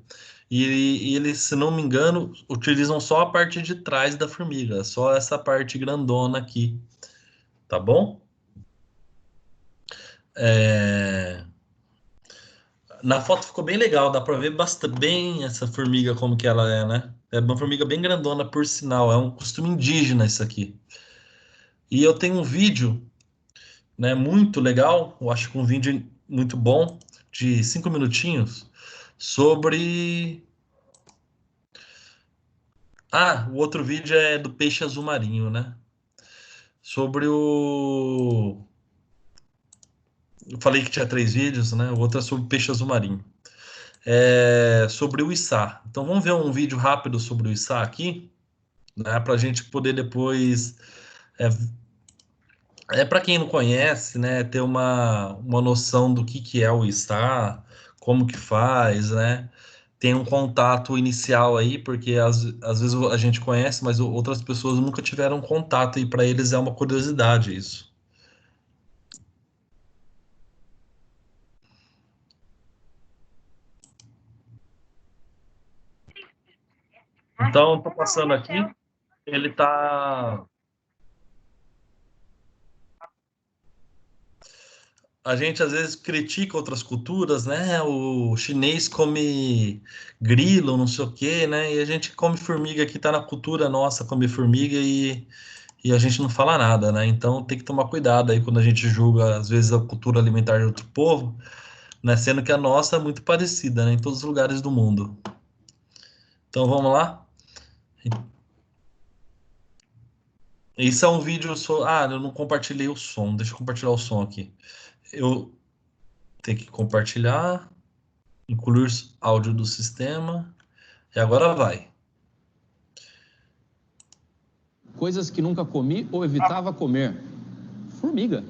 E eles, se não me engano, utilizam só a parte de trás da formiga, só essa parte grandona aqui, tá bom? É, Na foto ficou bem legal, dá pra ver bastante bem essa formiga como que ela é, né? É uma formiga bem grandona, por sinal, é um costume indígena isso aqui. E eu tenho um vídeo, né, muito legal, eu acho que um vídeo muito bom, de 5 minutinhos, sobre. O outro vídeo é do peixe azul marinho, né? Sobre o. Eu falei que tinha 3 vídeos, né? O outro é sobre peixe azul marinho. Sobre o içá. Então vamos ver um vídeo rápido sobre o içá aqui, né? Para a gente poder depois. Para quem não conhece, né? Ter uma noção do que é o içá, como que faz, né? Tem um contato inicial aí, porque às vezes a gente conhece, mas outras pessoas nunca tiveram contato, e para eles é uma curiosidade isso. Então, tô passando aqui, ele tá. a gente às vezes critica outras culturas, né? O chinês come grilo, não sei o quê, né? E a gente come formiga aqui, tá na cultura nossa comer formiga e a gente não fala nada, né? Então tem que tomar cuidado aí quando a gente julga, às vezes, a cultura alimentar de outro povo, né? Sendo que a nossa é muito parecida, né? Em todos os lugares do mundo. Então vamos lá? Isso é um vídeo. Ah, eu não compartilhei o som. Deixa eu compartilhar o som aqui. Eu tenho que compartilhar, incluir áudio do sistema. E agora vai. Coisas que nunca comi ou evitava comer. Formiga.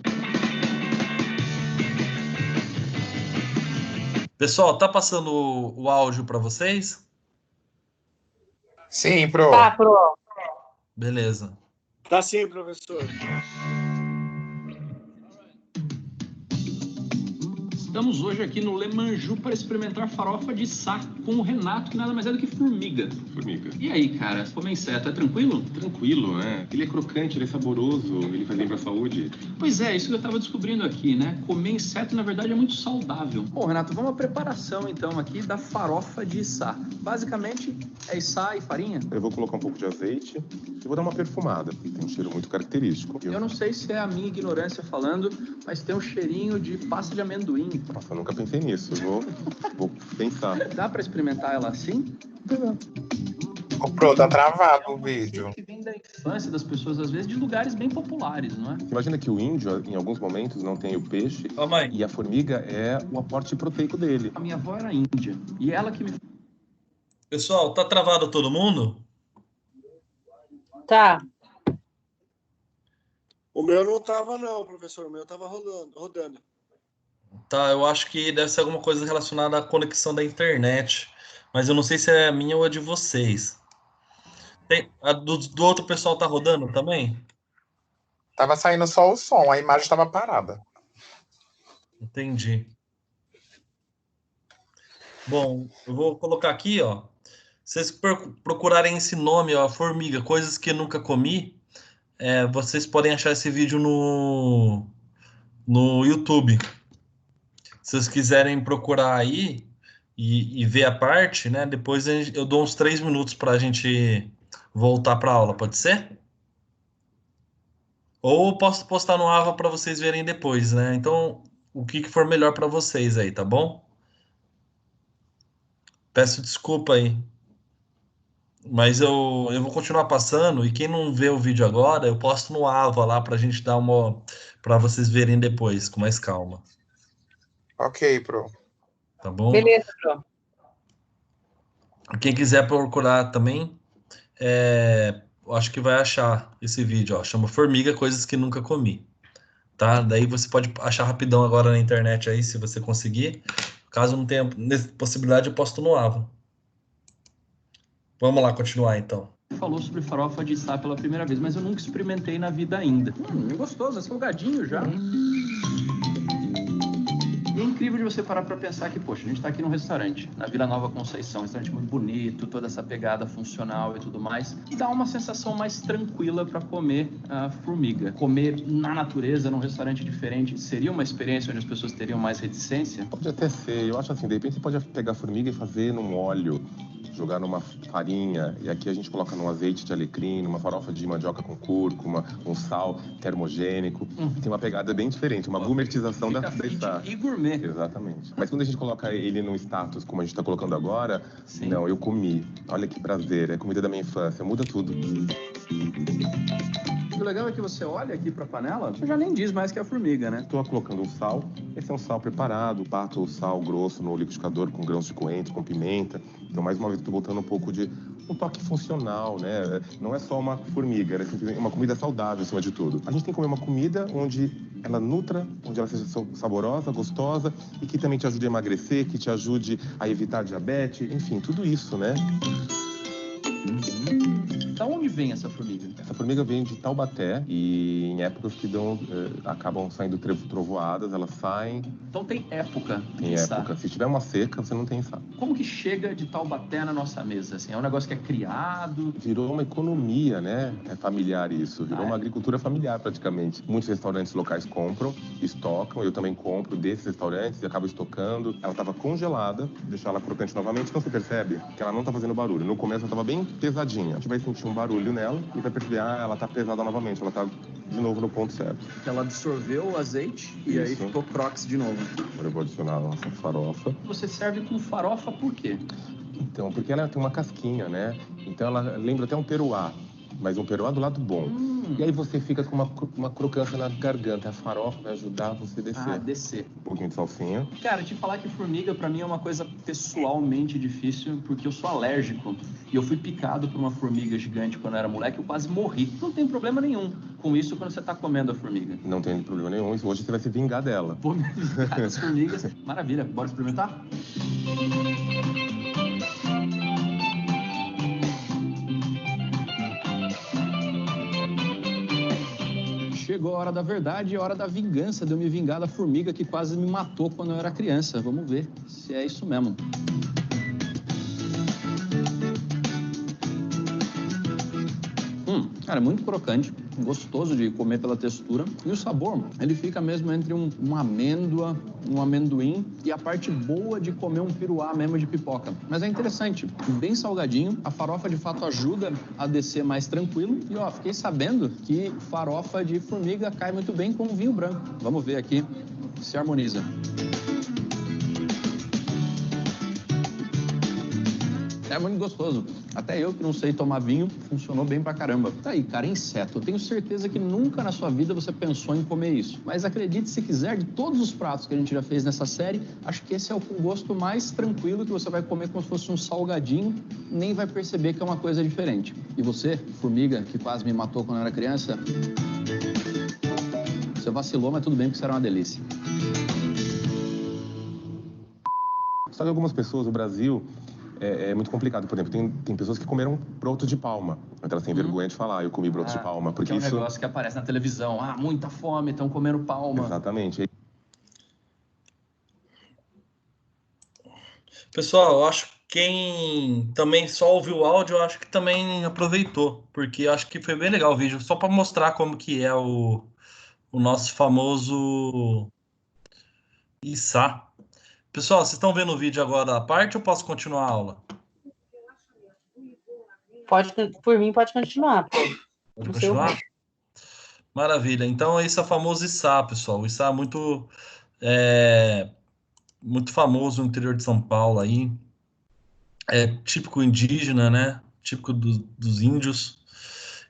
Pessoal, tá passando o áudio para vocês? Sim, pro. Tá, pro. Beleza. Tá sim, professor. Estamos hoje aqui no Le Manju para experimentar farofa de sá com o Renato, que nada mais é do que formiga. Formiga. E aí, cara, comer inseto é tranquilo? Tranquilo, né? Ele é crocante, ele é saboroso, ele faz bem pra saúde. Pois é, isso que eu tava descobrindo aqui, né? Comer inseto, na verdade, é muito saudável. Bom, Renato, vamos à preparação, então, aqui da farofa de içá. Basicamente, é içá e farinha? Eu vou colocar um pouco de azeite e vou dar uma perfumada. Tem um cheiro muito característico. Eu não sei se é a minha ignorância falando, mas tem um cheirinho de pasta de amendoim. Nossa, eu nunca pensei nisso. Vou pensar. Dá pra experimentar ela assim? O Pro tá travado o vídeo. Que vem da infância das pessoas, às vezes, de lugares bem populares, não é? Imagina que o índio, em alguns momentos, não tem o peixe. Ó, mãe. E a formiga é o aporte proteico dele. A minha avó era índia, e ela que me... Pessoal, tá travado todo mundo? Tá. O meu não tava, não, professor. O meu tava rodando. Tá, eu acho que deve ser alguma coisa relacionada à conexão da internet. Mas eu não sei se é a minha ou a de vocês. A do outro pessoal tá rodando também? Tava saindo só o som, a imagem estava parada. Entendi. Bom, eu vou colocar aqui, ó. Se vocês procurarem esse nome, ó, formiga, coisas que nunca comi, vocês podem achar esse vídeo no YouTube. Se vocês quiserem procurar aí e ver a parte, né? Depois eu dou uns 3 minutos para a gente voltar para a aula, pode ser? Ou posso postar no Ava para vocês verem depois, né? Então, o que for melhor para vocês aí, tá bom? Peço desculpa aí. Mas eu vou continuar passando e quem não vê o vídeo agora, eu posto no Ava lá para a gente dar para vocês verem depois, com mais calma. Ok, Pro. Tá bom? Beleza, Pro. Quem quiser procurar também, eu acho que vai achar esse vídeo, ó. Chama Formiga, Coisas que Nunca Comi. Tá? Daí você pode achar rapidão agora na internet aí, se você conseguir. Caso não tenha possibilidade, eu posto no Ava. Vamos lá continuar então. Falou sobre farofa de içá pela primeira vez, mas eu nunca experimentei na vida ainda. É gostoso, é salgadinho já. E é incrível de você parar para pensar que, poxa, a gente está aqui num restaurante, na Vila Nova Conceição, um restaurante muito bonito, toda essa pegada funcional e tudo mais. Dá uma sensação mais tranquila para comer a formiga. Comer na natureza, num restaurante diferente, seria uma experiência onde as pessoas teriam mais reticência? Pode até ser. Eu acho assim, de repente você pode pegar a formiga e fazer num óleo, jogar numa farinha, e aqui a gente coloca num azeite de alecrim, numa farofa de mandioca com cúrcuma, um sal termogênico. Tem uma pegada bem diferente, uma gourmetização da içá. E gourmet. Exatamente. Mas quando a gente coloca ele num status, como a gente está colocando agora, Sim. Não, eu comi. Olha que prazer, é comida da minha infância, muda tudo. O legal é que você olha aqui para a panela, você já nem diz mais que é a formiga, né? Estou colocando um sal, esse é um sal preparado, bato o sal grosso no liquidificador com grãos de coentro, com pimenta. Então, mais uma vez, estou botando um pouco de um toque funcional, né? Não é só uma formiga, é simplesmente uma comida saudável, acima de tudo. A gente tem que comer uma comida onde ela nutra, onde ela seja saborosa, gostosa e que também te ajude a emagrecer, que te ajude a evitar diabetes, enfim, tudo isso, né? Da onde vem essa formiga? Essa formiga vem de Taubaté e em épocas que acabam saindo trovoadas, elas saem. Então tem época. Tem época. Se tiver uma seca, você não tem içá. Como que chega de Taubaté na nossa mesa? Assim, é um negócio que é criado? Virou uma economia, né? É familiar isso. Virou uma agricultura familiar praticamente. Muitos restaurantes locais compram, estocam. Eu também compro desses restaurantes e acabo estocando. Ela estava congelada, deixar ela crocante novamente. Então você percebe que ela não está fazendo barulho. No começo ela estava bem pesadinha. A gente vai sentir um barulho nela e vai perceber, ela está pesada novamente. Ela está de novo no ponto certo. Ela absorveu o azeite e aí ficou crox de novo. Agora eu vou adicionar a nossa farofa. Você serve com farofa por quê? Então, porque ela tem uma casquinha, né? Então ela lembra até um peruá, mas um peruá do lado bom. E aí você fica com uma crocância na garganta. A farofa vai ajudar você a descer. Descer. Um pouquinho de salsinha. Cara, te falar que formiga pra mim é uma coisa pessoalmente difícil, porque eu sou alérgico. E eu fui picado por uma formiga gigante quando eu era moleque, eu quase morri. Não tem problema nenhum com isso quando você tá comendo a formiga. Não tem problema nenhum. Hoje você vai se vingar dela. Vou me vingar das formigas. Maravilha. Bora experimentar? Chegou a hora da verdade e a hora da vingança, de eu me vingar da formiga que quase me matou quando eu era criança. Vamos ver se é isso mesmo. Cara, é muito crocante, gostoso de comer pela textura. E o sabor, ele fica mesmo entre uma amêndoa, um amendoim e a parte boa de comer um piruá mesmo de pipoca. Mas é interessante, bem salgadinho, a farofa de fato ajuda a descer mais tranquilo. E ó, fiquei sabendo que farofa de formiga cai muito bem com vinho branco. Vamos ver aqui se harmoniza. É muito gostoso. Até eu que não sei tomar vinho, funcionou bem pra caramba. Tá aí, cara, inseto. Eu tenho certeza que nunca na sua vida você pensou em comer isso. Mas acredite se quiser, de todos os pratos que a gente já fez nessa série, acho que esse é o com gosto mais tranquilo, que você vai comer como se fosse um salgadinho, nem vai perceber que é uma coisa diferente. E você, formiga, que quase me matou quando eu era criança, você vacilou, mas tudo bem, porque isso era uma delícia. Só que algumas pessoas no Brasil... É muito complicado. Por exemplo, tem pessoas que comeram broto de palma. Então elas têm vergonha de falar, eu comi broto de palma. Porque é um isso... negócio que aparece na televisão. Muita fome, estão comendo palma. Exatamente. Pessoal, eu acho que quem também só ouviu o áudio, eu acho que também aproveitou. Porque eu acho que foi bem legal o vídeo. Só para mostrar como que é o nosso famoso içá. Pessoal, vocês estão vendo o vídeo agora à parte ou posso continuar a aula? Por mim, pode continuar. Pode continuar? Maravilha. Então, esse é o famoso içá, pessoal. O içá é muito famoso no interior de São Paulo aí. É típico indígena, né? Típico dos índios.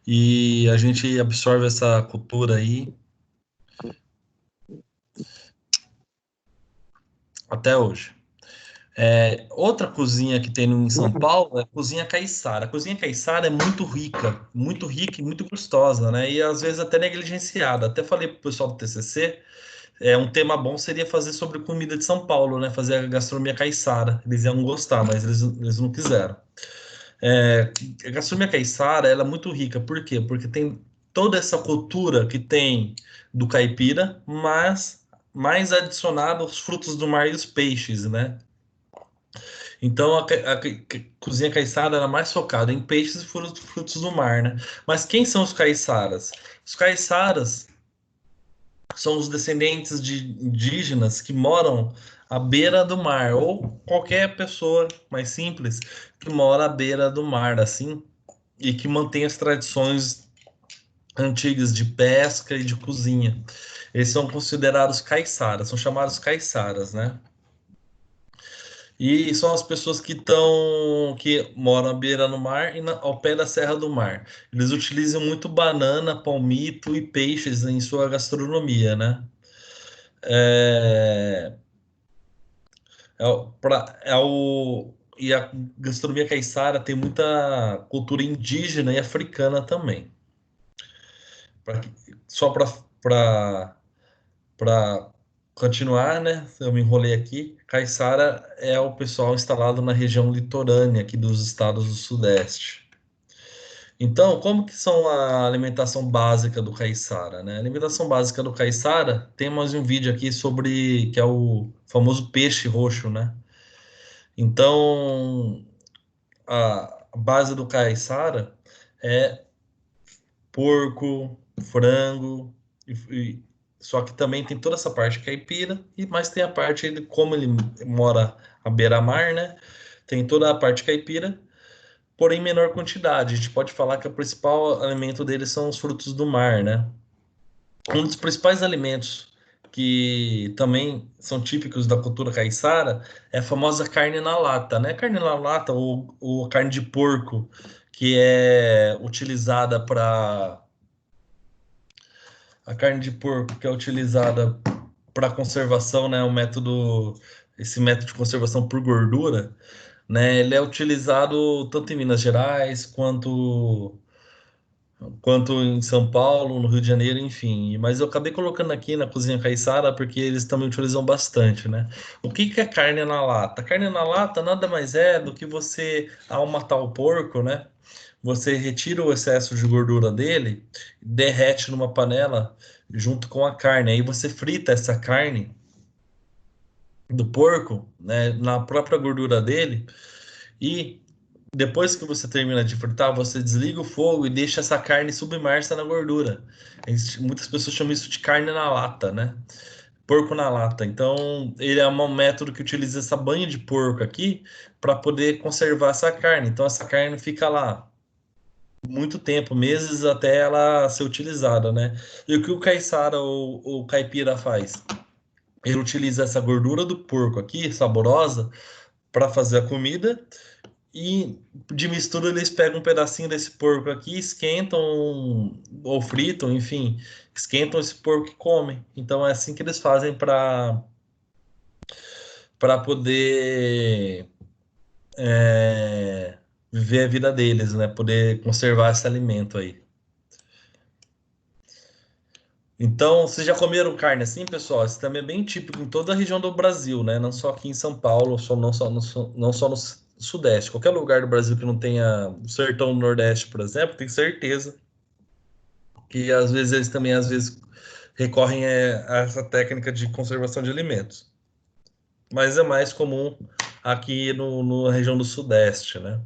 E a gente absorve essa cultura aí até hoje. Outra cozinha que tem em São Paulo é a cozinha caiçara. A cozinha caiçara é muito rica e muito gostosa, né? E às vezes até negligenciada. Até falei pro pessoal do TCC, um tema bom seria fazer sobre comida de São Paulo, né? Fazer a gastronomia caiçara. Eles iam gostar, mas eles não quiseram. A gastronomia caiçara, ela é muito rica. Por quê? Porque tem toda essa cultura que tem do caipira, mas mais adicionado os frutos do mar e os peixes, né? Então a cozinha caiçara era mais focada em peixes e frutos do mar, né? Mas quem são os caiçaras? Os caiçaras são os descendentes de indígenas que moram à beira do mar, ou qualquer pessoa mais simples que mora à beira do mar, assim, e que mantém as tradições antigas de pesca e de cozinha. Eles são considerados caiçaras, são chamados caiçaras, né? E são as pessoas que moram à beira do mar e ao pé da Serra do Mar. Eles utilizam muito banana, palmito e peixes em sua gastronomia, né? E a gastronomia caiçara tem muita cultura indígena e africana também. Só para continuar, né? Eu me enrolei aqui. Caiçara é o pessoal instalado na região litorânea aqui dos estados do Sudeste. Então, como que são a alimentação básica do caiçara, né? A alimentação básica do caiçara, tem mais um vídeo aqui sobre, que é o famoso peixe roxo, né? Então, a base do caiçara é porco, frango, só que também tem toda essa parte caipira, mas tem a parte, como ele mora à beira-mar, né? Tem toda a parte caipira, porém em menor quantidade. A gente pode falar que o principal alimento deles são os frutos do mar, né? Um dos principais alimentos que também são típicos da cultura caiçara é a famosa carne na lata, né? Carne na lata ou carne de porco, que é utilizada para a carne de porco que é utilizada para conservação, né? Esse método de conservação por gordura, né? Ele é utilizado tanto em Minas Gerais quanto em São Paulo, no Rio de Janeiro, enfim. Mas eu acabei colocando aqui na cozinha caiçara porque eles também utilizam bastante, né? O que que é carne na lata? Carne na lata nada mais é do que você, ao matar o porco, né? Você retira o excesso de gordura dele, derrete numa panela junto com a carne. Aí você frita essa carne do porco, né, na própria gordura dele e depois que você termina de fritar, você desliga o fogo e deixa essa carne submersa na gordura. Muitas pessoas chamam isso de carne na lata, né? Porco na lata. Então, ele é um método que utiliza essa banha de porco aqui para poder conservar essa carne. Então, essa carne fica lá muito tempo, meses até ela ser utilizada, né? E o que o caiçara ou o caipira faz? Ele utiliza essa gordura do porco aqui, saborosa, para fazer a comida e de mistura eles pegam um pedacinho desse porco aqui, esquentam ou fritam, enfim, esquentam esse porco e comem. Então é assim que eles fazem para poder viver a vida deles, né? Poder conservar esse alimento aí. Então, vocês já comeram carne assim, pessoal? Isso também é bem típico em toda a região do Brasil, né? Não só aqui em São Paulo, não só no Sudeste. Qualquer lugar do Brasil que não tenha o sertão do Nordeste, por exemplo, tem certeza que às vezes eles também recorrem a essa técnica de conservação de alimentos. Mas é mais comum aqui na região do Sudeste, né?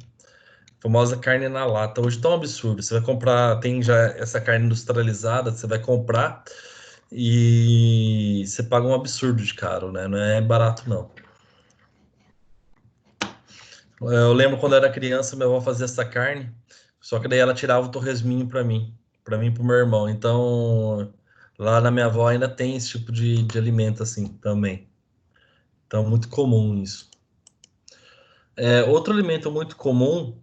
A famosa carne na lata. Hoje tá um absurdo. Você vai comprar, tem já essa carne industrializada, você vai comprar e você paga um absurdo de caro, né? Não é barato, não. Eu lembro quando eu era criança, minha avó fazia essa carne, só que daí ela tirava o torresminho para mim e pro meu irmão. Então, lá na minha avó ainda tem esse tipo de alimento assim também. Então, muito comum isso. Outro alimento muito comum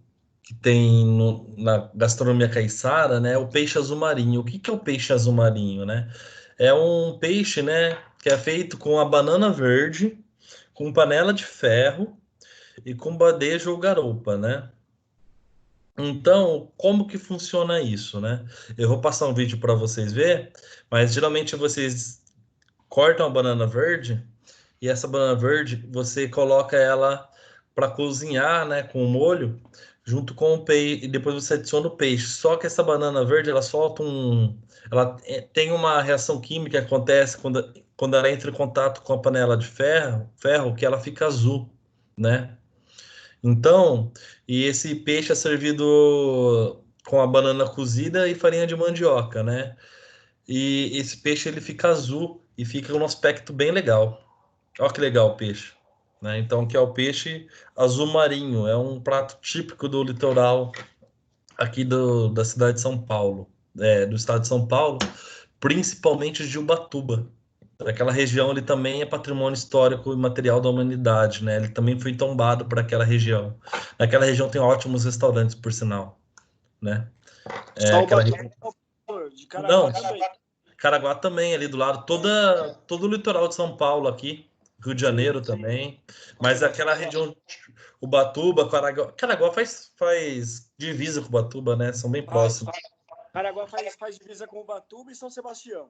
que tem na gastronomia caiçara, né, é o peixe azul marinho. O que que é o peixe azul marinho, né? É um peixe, né, que é feito com a banana verde, com panela de ferro e com badejo ou garoupa, né? Então, como que funciona isso, né? Eu vou passar um vídeo para vocês ver, mas geralmente vocês cortam a banana verde e essa banana verde você coloca ela para cozinhar, né, com o molho, junto com o peixe, e depois você adiciona o peixe. Só que essa banana verde, ela solta ela tem uma reação química que acontece quando ela entra em contato com a panela de ferro, que ela fica azul, né? Então, e esse peixe é servido com a banana cozida e farinha de mandioca, né? E esse peixe ele fica azul e fica um aspecto bem legal. Olha que legal o peixe, né? Então, que é o peixe azul marinho, é um prato típico do litoral aqui da cidade de São Paulo, do estado de São Paulo, principalmente de Ubatuba. Aquela região ele também é patrimônio histórico e material da humanidade, né? Ele também foi tombado para aquela região. Naquela região tem ótimos restaurantes, por sinal, né? Só Aquela... de Caraguá Não, também. Caraguá também, ali do lado, todo o litoral de São Paulo aqui, Rio de Janeiro também, mas aquela região, Ubatuba, Caraguá faz divisa com Ubatuba, né? São bem próximos. Caraguá faz divisa com Ubatuba e São Sebastião.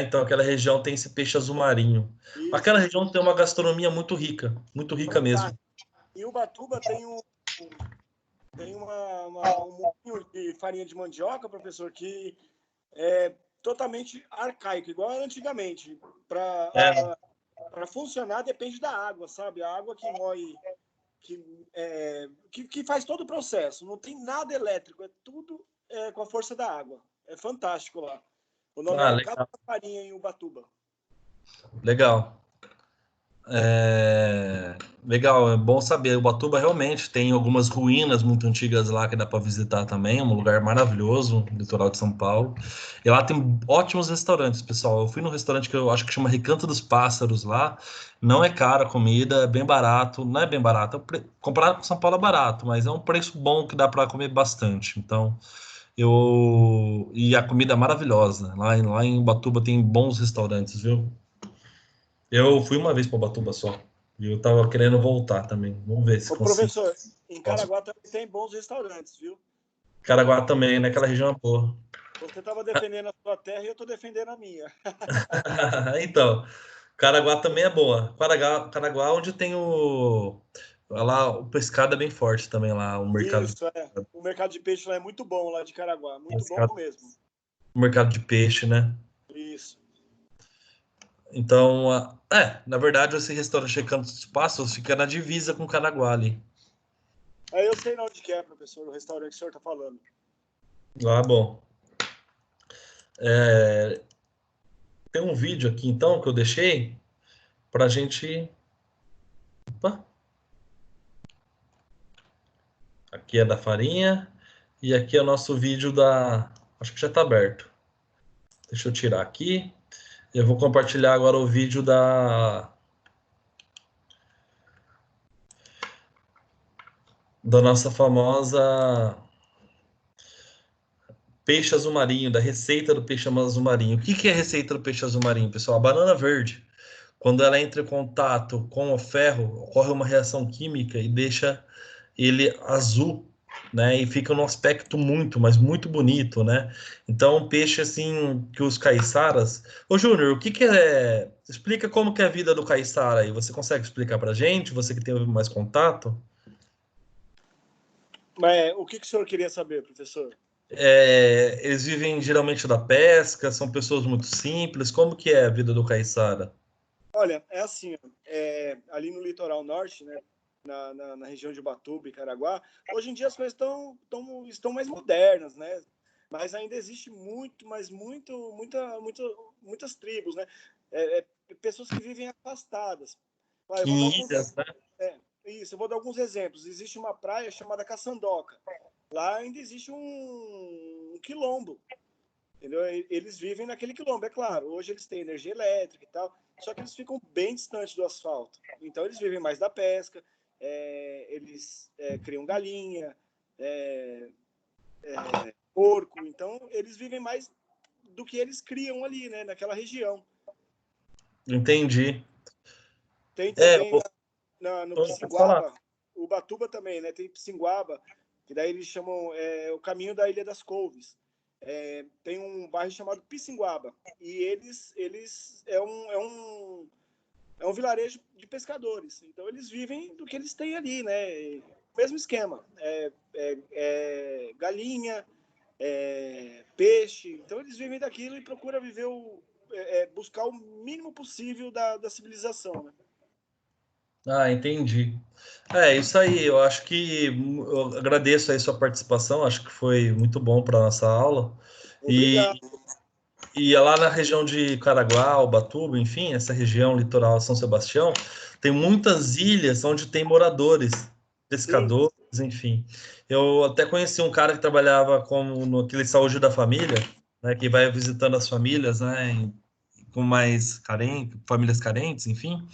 Então aquela região tem esse peixe azul marinho. Isso. Aquela região tem uma gastronomia muito rica mesmo. E Ubatuba tem um moinho de farinha de mandioca, professor, que é totalmente arcaico, igual antigamente. Para funcionar depende da água, sabe? A água que moe, que faz todo o processo. Não tem nada elétrico, é tudo com a força da água. É fantástico lá. O nome é Casa da Farinha, em Ubatuba. Legal. Legal, é bom saber. Ubatuba realmente tem algumas ruínas muito antigas lá que dá para visitar também. É um lugar maravilhoso, no litoral de São Paulo. E lá tem ótimos restaurantes, pessoal. Eu fui num restaurante que eu acho que chama Recanto dos Pássaros lá. Não é cara a comida, é bem barato. Não é bem barato, comparado com São Paulo é barato, mas é um preço bom que dá para comer bastante. Então, e a comida é maravilhosa. Lá em Ubatuba tem bons restaurantes, viu? Eu fui uma vez para Ubatuba só. E eu tava querendo voltar também. Vamos ver se Ô, consigo. professor, em Caraguá também tem bons restaurantes, viu? Caraguá também, naquela região é boa. Você estava defendendo a sua terra e eu estou defendendo a minha. Então, Caraguá também é boa. Caraguá onde tem lá o pescado é bem forte também lá, o mercado de Isso, o mercado de peixe lá é muito bom, lá de Caraguá. Muito bom pescado, mesmo. o mercado de peixe, né? Isso. Então, na verdade, esse restaurante Recanto dos Pássaros fica na divisa com Caraguá ali. Aí eu sei onde que é, professor, o restaurante que o senhor está falando. Ah, bom. Tem um vídeo aqui, então, que eu deixei pra gente. Opa. Aqui é da farinha. E aqui é o nosso vídeo da. Acho que já está aberto. Deixa eu tirar aqui. Eu vou compartilhar agora o vídeo da nossa famosa peixe azul marinho, da receita do peixe azul marinho. O que é a receita do peixe azul marinho, pessoal? A banana verde, quando ela entra em contato com o ferro, ocorre uma reação química e deixa ele azul, né? E fica num aspecto muito, mas muito bonito, né? Então, um peixe assim que os caiçaras. Ô, Júnior, o que é? Explica como que é a vida do caiçara aí. Você consegue explicar pra gente? Você que tem mais contato? Mas o que o senhor queria saber, professor? Eles vivem geralmente da pesca, são pessoas muito simples. Como que é a vida do caiçara? Olha, é assim, ali no litoral norte, né, na região de Ubatuba e Caraguá, hoje em dia as coisas estão mais modernas, né? Mas ainda existe muitas tribos, né? Pessoas que vivem afastadas. Eu vou dar alguns, Ilhas, né? eu vou dar alguns exemplos. Existe uma praia chamada Caçandoca. Lá ainda existe um quilombo. Entendeu? Eles vivem naquele quilombo, é claro. Hoje eles têm energia elétrica e tal, só que eles ficam bem distantes do asfalto. Então eles vivem mais da pesca, eles criam galinha, porco. Então eles vivem mais do que eles criam ali, né, naquela região. Entendi. Tem também Vou no falar. Pissinguaba, Ubatuba também, né? Tem Pissinguaba, que daí eles chamam o caminho da Ilha das Couves. Tem um bairro chamado Pissinguaba e eles é um vilarejo de pescadores. Então eles vivem do que eles têm ali, né? Mesmo esquema, galinha, peixe. Então eles vivem daquilo e procuram viver buscar o mínimo possível da civilização, né? Entendi. Isso aí. Eu acho que eu agradeço aí sua participação. Acho que foi muito bom para nossa aula. E, Obrigado. e lá na região de Caraguá, Ubatuba, enfim, essa região litoral São Sebastião, tem muitas ilhas onde tem moradores, Sim. pescadores, enfim. Eu até conheci um cara que trabalhava como no aquele Saúde da Família, né, que vai visitando as famílias, né, com mais carentes, famílias carentes, enfim.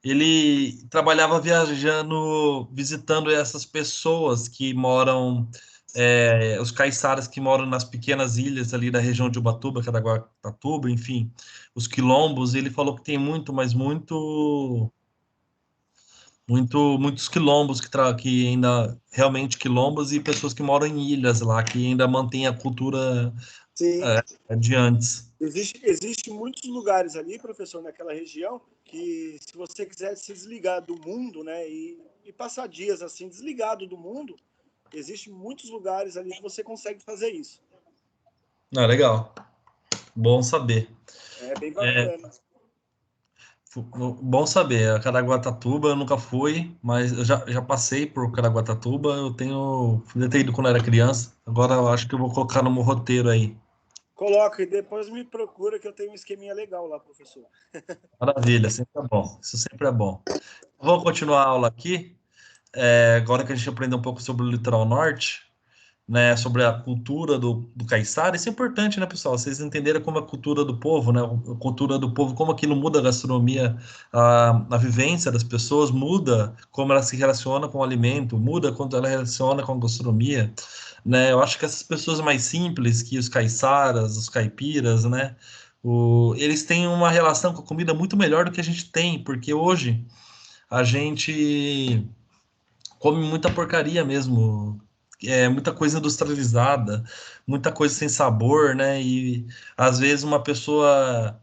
Ele trabalhava viajando, visitando essas pessoas que moram, os caiçaras que moram nas pequenas ilhas ali da região de Ubatuba, Caraguatatuba, enfim, os quilombos. Ele falou que tem muito, mas muitos quilombos que ainda realmente quilombos e pessoas que moram em ilhas lá, que ainda mantêm a cultura Sim. de antes. Existe muitos lugares ali, professor, naquela região, que se você quiser se desligar do mundo, né, e passar dias assim, desligado do mundo, Existem muitos lugares ali que você consegue fazer isso. Ah, legal. Bom saber. É bem bacana. Bom saber. A Caraguatatuba eu nunca fui, mas eu já passei por Caraguatatuba. Eu devia ter ido quando eu era criança. Agora eu acho que eu vou colocar no meu roteiro aí. Coloca e depois me procura que eu tenho um esqueminha legal lá, professor. Maravilha, sempre é bom. Isso sempre é bom. Vou continuar a aula aqui. Agora que a gente aprendeu um pouco sobre o litoral norte, né, sobre a cultura do caiçara. Isso é importante, né, pessoal? Vocês entenderam como a cultura do povo, né, a cultura do povo, como aquilo muda a gastronomia, a vivência das pessoas muda, como ela se relaciona com o alimento, muda quando ela relaciona com a gastronomia, né? Eu acho que essas pessoas mais simples, que os caiçaras, os caipiras, né, eles têm uma relação com a comida muito melhor do que a gente tem, porque hoje a gente come muita porcaria mesmo, muita coisa industrializada, muita coisa sem sabor, né? E às vezes uma pessoa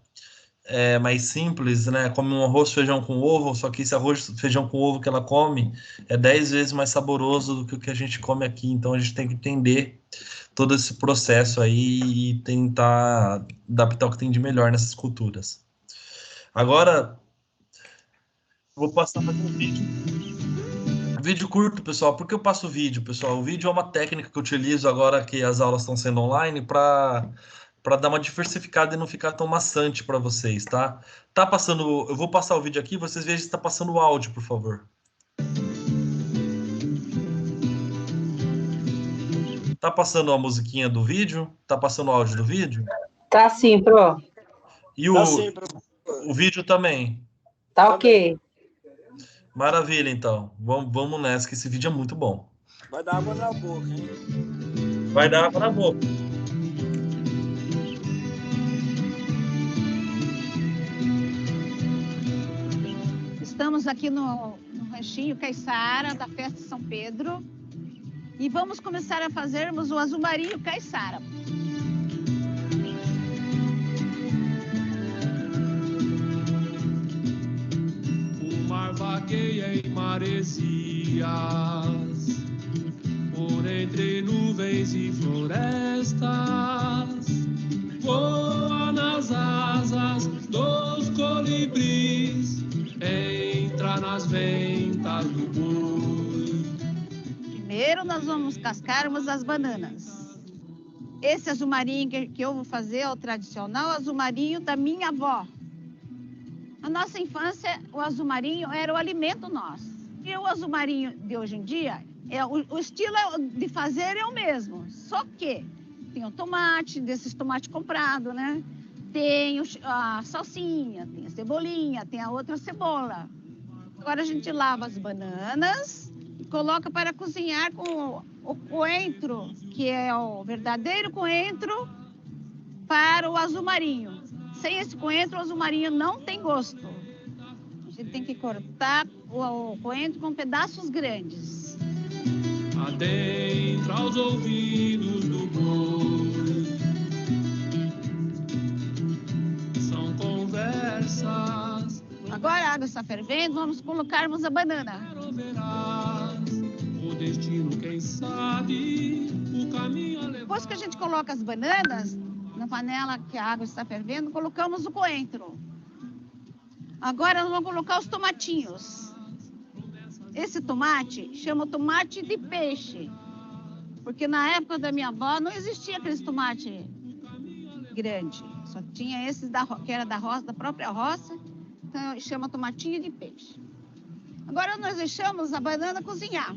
mais simples, né? Come um arroz, feijão com ovo, só que esse arroz, feijão com ovo que ela come é 10 vezes mais saboroso do que o que a gente come aqui. Então a gente tem que entender todo esse processo aí e tentar adaptar o que tem de melhor nessas culturas. Agora, eu vou passar mais um vídeo. Vídeo curto, pessoal. Por que eu passo vídeo, pessoal? O vídeo é uma técnica que eu utilizo agora que as aulas estão sendo online para dar uma diversificada e não ficar tão maçante para vocês, tá? Tá passando, eu vou passar o vídeo aqui, vocês vejam se está passando o áudio, por favor. Tá passando a musiquinha do vídeo? Tá passando o áudio do vídeo? Tá sim, Pro. E Tá sim, professor. o vídeo também. Tá Também. ok. Maravilha, então. Vamos nessa, que esse vídeo é muito bom. Vai dar água na boca, hein? Vai dar água na boca. Estamos aqui no Ranchinho Caiçara, da Festa de São Pedro, e vamos começar a fazermos o azumarinho caiçara. O mar vagueia em maresias, por entre nuvens e florestas, voa nas asas dos colibris, entra nas ventas do boi. Primeiro nós vamos cascarmos as bananas. Esse azumarinho que eu vou fazer é o tradicional azumarinho da minha avó. Na nossa infância, o azumarinho era o alimento nosso. E o azumarinho de hoje em dia, o estilo de fazer é o mesmo. Só que tem o tomate, desses tomates comprados, né? Tem a salsinha, tem a cebolinha, tem a outra cebola. Agora a gente lava as bananas e coloca para cozinhar com o coentro, que é o verdadeiro coentro para o azumarinho. Sem esse coentro, o azumarinho não tem gosto. A gente tem que cortar o coentro com pedaços grandes. Adentra aos ouvidos do boi, são conversas. Agora a água está fervendo, vamos colocarmos a banana. O destino, quem sabe, o caminho a levar. Depois que a gente coloca as bananas na panela que a água está fervendo, colocamos o coentro. Agora nós vamos colocar os tomatinhos. Esse tomate chama tomate de peixe, porque na época da minha avó não existia aqueles tomate grande, só tinha esses que era da roça, da própria roça, então chama tomatinho de peixe. Agora nós deixamos a banana cozinhar.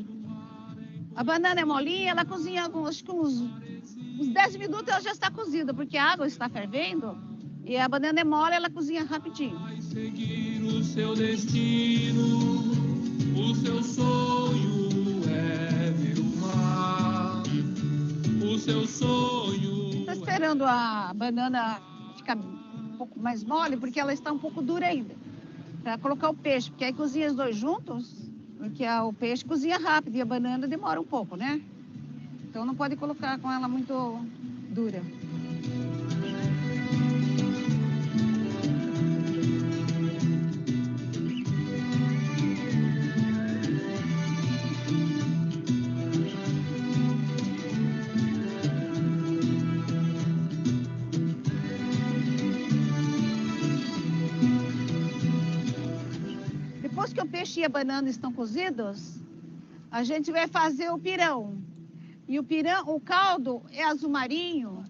A banana é molinha, ela cozinha acho que uns 10 minutos ela já está cozida, porque a água está fervendo e a banana é mole, ela cozinha rapidinho. Vai seguir o seu destino, o seu sonho é ver o mar, o seu sonho. Estou esperando a banana ficar um pouco mais mole, porque ela está um pouco dura ainda, para colocar o peixe, porque aí cozinha os dois juntos, porque o peixe cozinha rápido e a banana demora um pouco, né? Então não pode colocar com ela muito dura. peixe e a banana estão cozidos, a gente vai fazer o pirão. E o pirão, o caldo é azul marinho.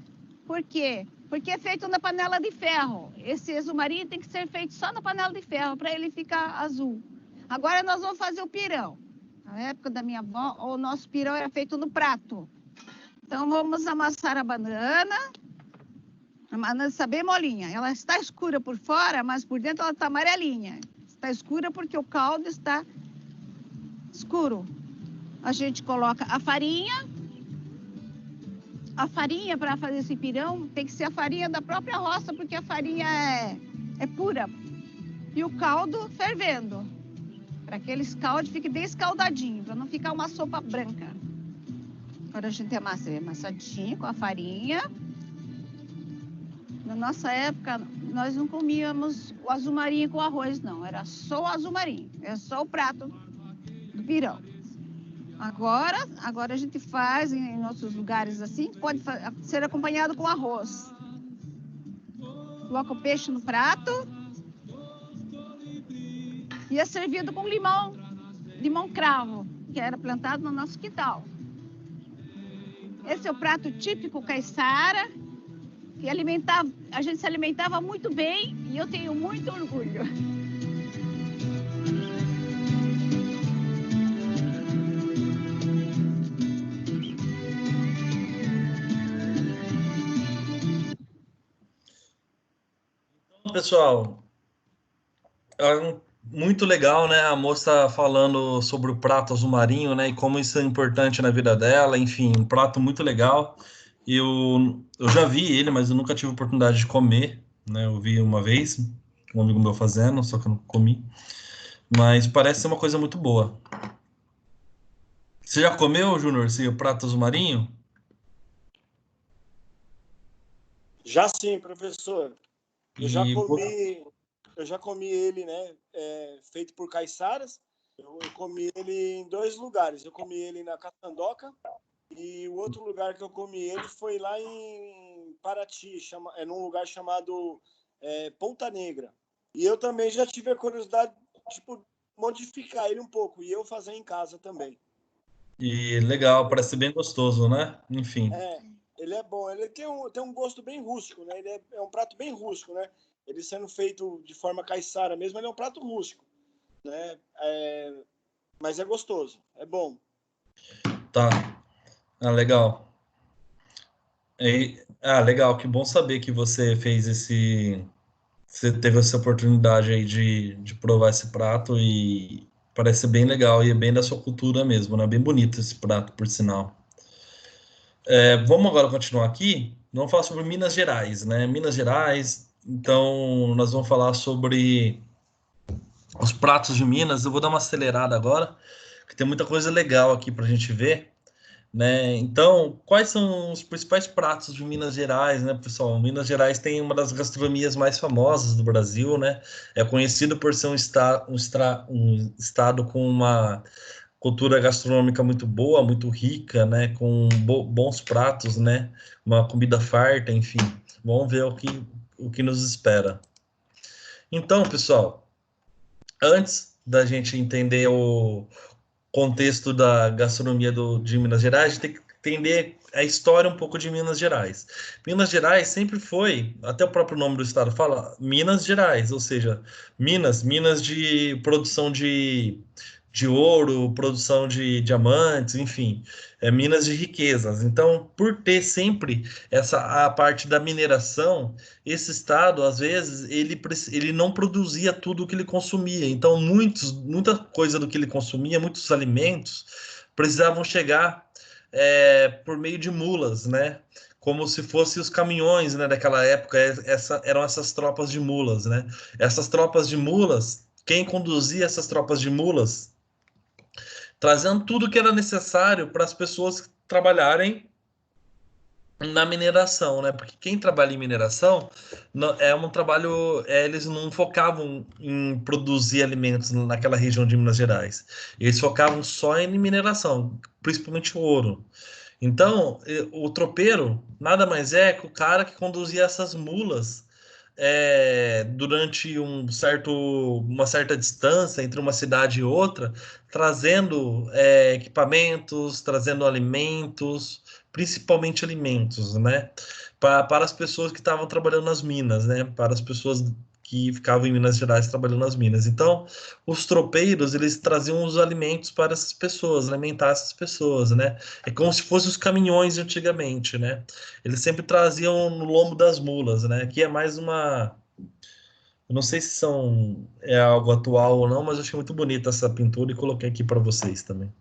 Por quê? Porque é feito na panela de ferro. Esse azul marinho tem que ser feito só na panela de ferro para ele ficar azul. Agora nós vamos fazer o pirão. Na época da minha avó, o nosso pirão era feito no prato. Então vamos amassar a banana. A banana está bem molinha. Ela está escura por fora, mas por dentro ela está amarelinha. Está escura porque o caldo está escuro. A gente coloca a farinha. A farinha para fazer esse pirão tem que ser a farinha da própria roça, porque a farinha é pura. E o caldo fervendo. Para que aquele caldo fique bem escaldadinho, para não ficar uma sopa branca. Agora a gente amassa amassadinho com a farinha. Na nossa época, nós não comíamos o azul marinho com arroz, não. Era só o azul marinho. Era só o prato do pirão. Agora a gente faz em outros lugares assim, pode ser acompanhado com arroz. Coloca o peixe no prato e é servido com limão cravo, que era plantado no nosso quintal. Esse é o prato típico caiçara, que a gente se alimentava muito bem e eu tenho muito orgulho. Pessoal, muito legal, né? A moça falando sobre o prato azul marinho, né? E como isso é importante na vida dela. Enfim, um prato muito legal. Eu já vi ele, mas eu nunca tive oportunidade de comer, né? Eu vi uma vez, um amigo meu fazendo, só que eu não comi. Mas parece ser uma coisa muito boa. Você já comeu, Júnior, esse prato azul marinho? Já sim, professor. Eu já comi ele, né? Feito por caiçaras. Eu comi ele em 2 lugares. Eu comi ele na Caçandoca e o outro lugar que eu comi ele foi lá em Paraty, num lugar chamado Ponta Negra. E eu também já tive a curiosidade, tipo, modificar ele um pouco e eu fazer em casa também. E legal, parece bem gostoso, né? Enfim. Ele é bom, ele tem um gosto bem rústico, né? Ele é um prato bem rústico, né? Ele sendo feito de forma caiçara mesmo, ele é um prato rústico, né? Mas é gostoso, é bom. Tá. Legal. Legal, que bom saber que você fez você teve essa oportunidade aí de provar esse prato e parece bem legal e é bem da sua cultura mesmo, né? Bem bonito esse prato, por sinal. Vamos agora continuar aqui. Vamos falar sobre Minas Gerais, né? Minas Gerais, então nós vamos falar sobre os pratos de Minas. Eu vou dar uma acelerada agora, que tem muita coisa legal aqui para a gente ver, né? Então, quais são os principais pratos de Minas Gerais, né, pessoal? Minas Gerais tem uma das gastronomias mais famosas do Brasil, né? É conhecido por ser um estado com uma cultura gastronômica muito boa, muito rica, né? Com bons pratos, né? Uma comida farta, enfim. Vamos ver o que nos espera. Então, pessoal, antes da gente entender o contexto da gastronomia de Minas Gerais, a gente tem que entender a história um pouco de Minas Gerais. Minas Gerais sempre foi, até o próprio nome do estado fala, Minas Gerais, ou seja, Minas de produção de ouro, produção de diamantes, enfim, minas de riquezas. Então, por ter sempre a parte da mineração, esse estado, às vezes, ele não produzia tudo o que ele consumia. Então, muita coisa do que ele consumia, muitos alimentos, precisavam chegar por meio de mulas, né? Como se fossem os caminhões, né, daquela época, eram essas tropas de mulas, né? Essas tropas de mulas, quem conduzia essas tropas de mulas, trazendo tudo que era necessário para as pessoas trabalharem na mineração, né? Porque quem trabalha em mineração é um trabalho, eles não focavam em produzir alimentos naquela região de Minas Gerais. Eles focavam só em mineração, principalmente ouro. Então, o tropeiro nada mais é que o cara que conduzia essas mulas durante uma certa distância entre uma cidade e outra, trazendo equipamentos, trazendo alimentos, principalmente alimentos, né? Para as pessoas que estavam trabalhando nas minas, né? Para as pessoas que ficavam em Minas Gerais trabalhando nas minas. Então, os tropeiros, eles traziam os alimentos para essas pessoas, alimentar essas pessoas, né? É como se fossem os caminhões de antigamente, né? Eles sempre traziam no lombo das mulas, né? Aqui é mais uma... Eu não sei se é algo atual ou não, mas eu achei muito bonita essa pintura e coloquei aqui para vocês também.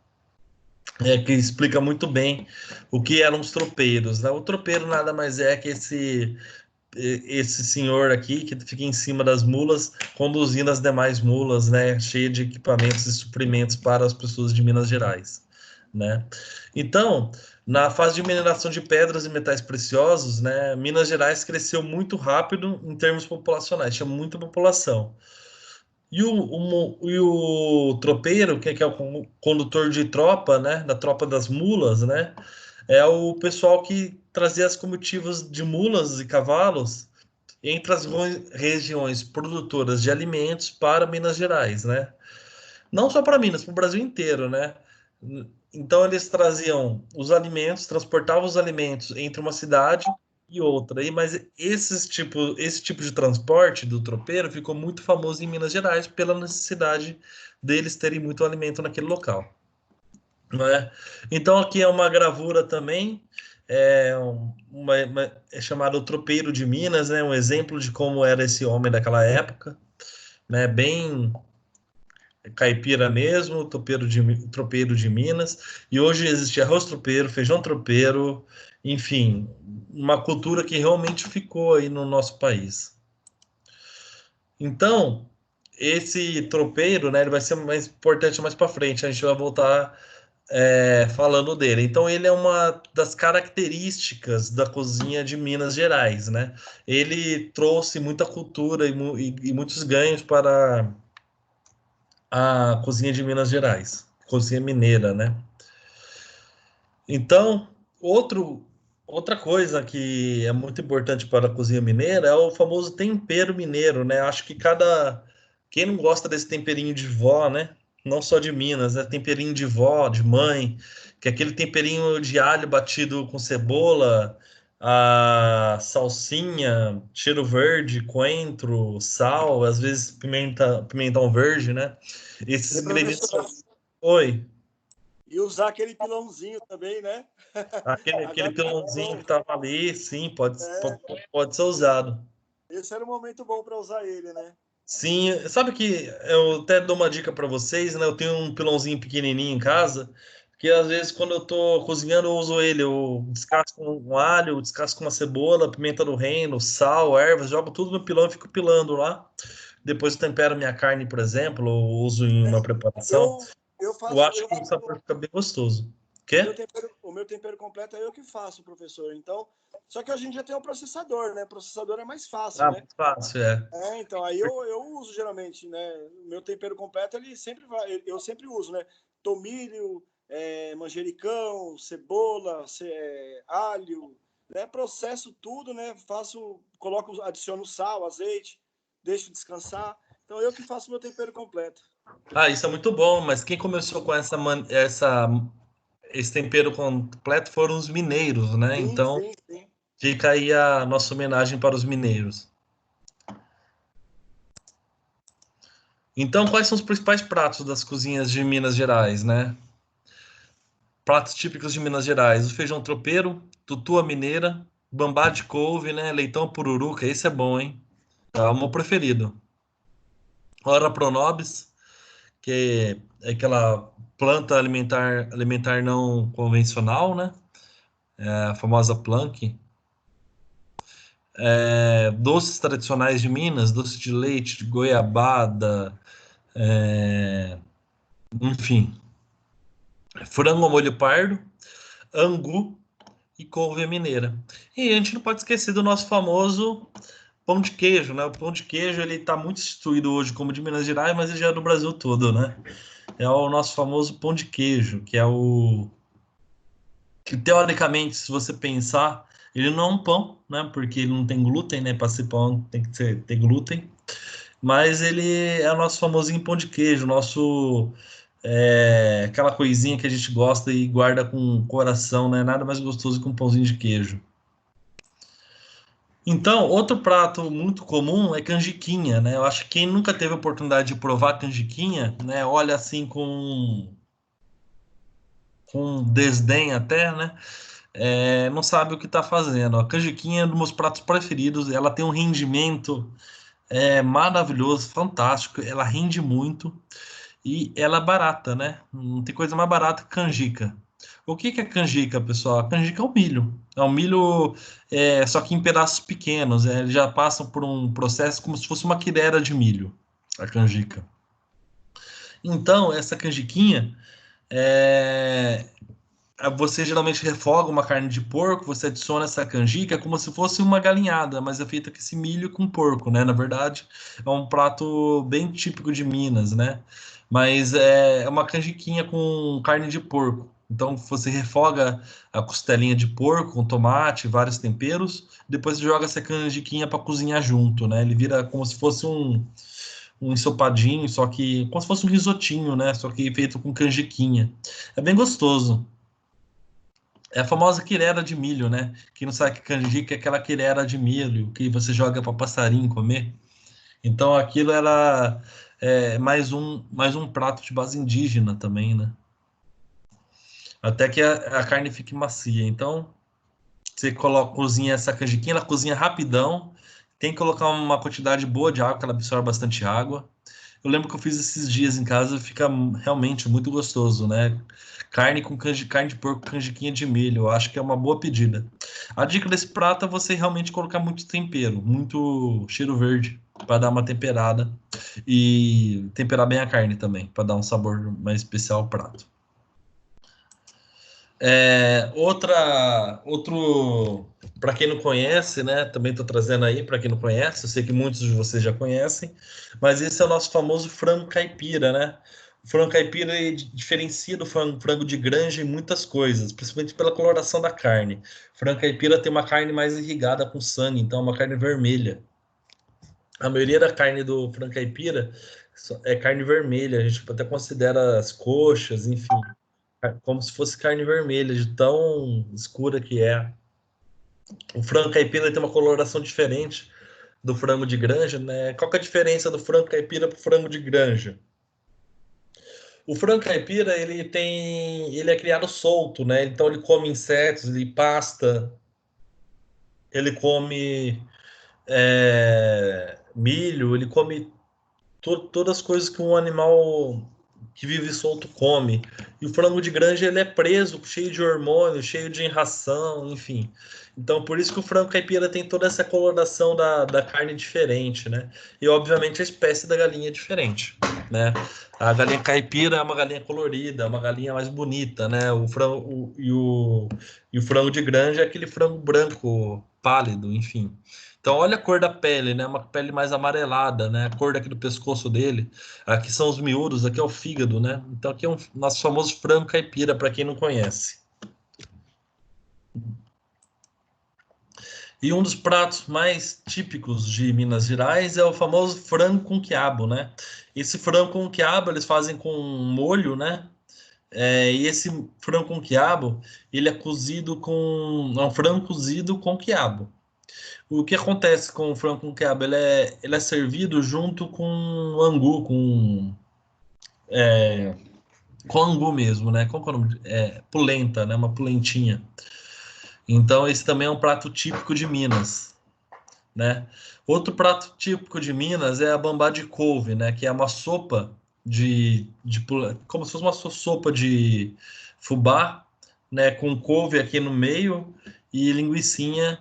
Que explica muito bem o que eram os tropeiros, né? O tropeiro nada mais é que esse senhor aqui que fica em cima das mulas, conduzindo as demais mulas, né, cheio de equipamentos e suprimentos para as pessoas de Minas Gerais, né? Então, na fase de mineração de pedras e metais preciosos, né, Minas Gerais cresceu muito rápido em termos populacionais, tinha muita população. E o tropeiro, que é o condutor de tropa, né, da tropa das mulas, né, é o pessoal que trazia as comitivas de mulas e cavalos entre as regiões produtoras de alimentos para Minas Gerais, né? Não só para Minas, para o Brasil inteiro, né? Então eles traziam os alimentos, transportavam os alimentos entre uma cidade e outra. Mas esse tipo de transporte do tropeiro ficou muito famoso em Minas Gerais pela necessidade deles terem muito alimento naquele local. Né? Então aqui é uma gravura também, é chamado Tropeiro de Minas, né? Um exemplo de como era esse homem daquela época, né? Bem caipira mesmo, tropeiro de Minas. E hoje existe arroz tropeiro, feijão tropeiro, enfim, uma cultura que realmente ficou aí no nosso país. Então, esse tropeiro, né? Ele vai ser mais importante mais para frente. A gente vai voltar falando dele. Então, ele é uma das características da cozinha de Minas Gerais, né? Ele trouxe muita cultura e muitos ganhos para a cozinha de Minas Gerais, cozinha mineira, né? Então, outra coisa que é muito importante para a cozinha mineira é o famoso tempero mineiro, né? Acho que quem não gosta desse temperinho de vó, né? Não só de Minas, né? Temperinho de vó, de mãe, que é aquele temperinho de alho batido com cebola, a salsinha, cheiro verde, coentro, sal, às vezes pimentão verde, né? Esses ingredientes. Oi. E usar aquele pilãozinho também, né? Aquele pilãozinho que estava ali, sim, pode ser usado. Esse era um momento bom para usar ele, né? Sim, sabe que eu até dou uma dica para vocês, né? Eu tenho um pilãozinho pequenininho em casa, que às vezes quando eu tô cozinhando eu uso ele, eu descasco um alho, descasco uma cebola, pimenta do reino, sal, ervas, jogo tudo no pilão e fico pilando lá. Depois eu tempero minha carne, por exemplo, ou uso em uma preparação. Eu acho que o sabor fica bem gostoso. Quê? O meu tempero completo é eu que faço, professor. Então, só que a gente já tem um processador, né? O processador é mais fácil, né? Mais fácil, então aí eu uso geralmente, né? O meu tempero completo, eu sempre uso, né? Tomilho, manjericão, cebola, alho, né? Processo tudo, né? Adiciono sal, azeite, deixo descansar. Então eu que faço meu tempero completo. Isso é muito bom, mas quem começou com esse tempero completo foram os mineiros, né? Sim, então, sim. Fica aí a nossa homenagem para os mineiros. Então, quais são os principais pratos das cozinhas de Minas Gerais, né? Pratos típicos de Minas Gerais: o feijão tropeiro, tutua mineira, bambá de couve, né? Leitão pururuca, esse é bom, hein? É o meu preferido. Ora pronobis, que é aquela planta alimentar não convencional, né? A famosa plank. Doces tradicionais de Minas, doce de leite, de goiabada, enfim. Frango ao molho pardo, angu e couve mineira. E a gente não pode esquecer do nosso famoso pão de queijo, né? O pão de queijo, ele está muito instituído hoje como de Minas Gerais, mas ele já é do Brasil todo, né? É o nosso famoso pão de queijo, que teoricamente, se você pensar, Ele não é um pão, né? Porque ele não tem glúten, né? Para ser pão tem que ter glúten. Mas ele é o nosso famosinho pão de queijo, aquela coisinha que a gente gosta e guarda com coração, né? Nada mais gostoso que um pãozinho de queijo. Então, outro prato muito comum é canjiquinha, né? Eu acho que quem nunca teve a oportunidade de provar canjiquinha, né? Olha assim com desdém até, né? Não sabe o que está fazendo. A canjiquinha é um dos meus pratos preferidos. Ela tem um rendimento maravilhoso, fantástico. Ela rende muito e ela é barata, né? Não tem coisa mais barata que canjica. O que é canjica, pessoal? A canjica é o milho. É um milho, só que em pedaços pequenos. Eles já passam por um processo como se fosse uma quirera de milho, a canjica. Então, essa canjiquinha, você geralmente refoga uma carne de porco, você adiciona essa canjica como se fosse uma galinhada, mas é feita com esse milho com porco, né? Na verdade, é um prato bem típico de Minas, né? Mas é uma canjiquinha com carne de porco. Então você refoga a costelinha de porco com tomate, vários temperos, depois joga essa canjiquinha para cozinhar junto, né? Ele vira como se fosse um ensopadinho, só que como se fosse um risotinho, né? Só que feito com canjiquinha. É bem gostoso. É a famosa quirera de milho, né? Quem não sabe que canjica é aquela quirera de milho que você joga para passarinho comer. Então aquilo era mais um prato de base indígena também, né? Até que a carne fique macia. Então você cozinha essa canjiquinha, ela cozinha rapidão. Tem que colocar uma quantidade boa de água, que ela absorve bastante água. Eu lembro que eu fiz esses dias em casa, fica realmente muito gostoso, né? Carne de porco com canjiquinha de milho, eu acho que é uma boa pedida. A dica desse prato é você realmente colocar muito tempero, muito cheiro verde, para dar uma temperada e temperar bem a carne também, para dar um sabor mais especial ao prato. Outro, para quem não conhece, né? Também estou trazendo aí para quem não conhece. Eu sei que muitos de vocês já conhecem, mas esse é o nosso famoso frango caipira, né? O frango caipira ele diferencia do frango de granja em muitas coisas, principalmente pela coloração da carne. O frango caipira tem uma carne mais irrigada com sangue, então é uma carne vermelha. A maioria da carne do frango caipira é carne vermelha. A gente até considera as coxas, enfim, como se fosse carne vermelha, de tão escura que é. O frango caipira tem uma coloração diferente do frango de granja, né? Qual que é a diferença do frango caipira para o frango de granja? O frango caipira, ele é criado solto, né? Então ele come insetos, ele pasta, ele come milho, ele come todas as coisas que um animal que vive solto come. E o frango de granja ele é preso, cheio de hormônio, cheio de ração, enfim. Então, por isso que o frango caipira tem toda essa coloração da carne diferente, né? E, obviamente, a espécie da galinha é diferente, né? A galinha caipira é uma galinha colorida, é uma galinha mais bonita, né? O frango de granja é aquele frango branco, pálido, enfim. Então, olha a cor da pele, né? Uma pele mais amarelada, né? A cor daqui do pescoço dele. Aqui são os miúdos, aqui é o fígado, né? Então, aqui é o nosso famoso frango caipira, para quem não conhece. E um dos pratos mais típicos de Minas Gerais é o famoso frango com quiabo, né? Esse frango com quiabo eles fazem com molho, né? E esse frango com quiabo, ele é cozido é um frango cozido com quiabo. O que acontece com o frango com quiabo? Ele é servido junto com angu, com angu mesmo, né? Qual que é o nome? Polenta, né? Uma polentinha. Então, esse também é um prato típico de Minas, né? Outro prato típico de Minas é a bambá de couve, né? Que é uma sopa como se fosse uma sopa de fubá, né? Com couve aqui no meio e linguicinha.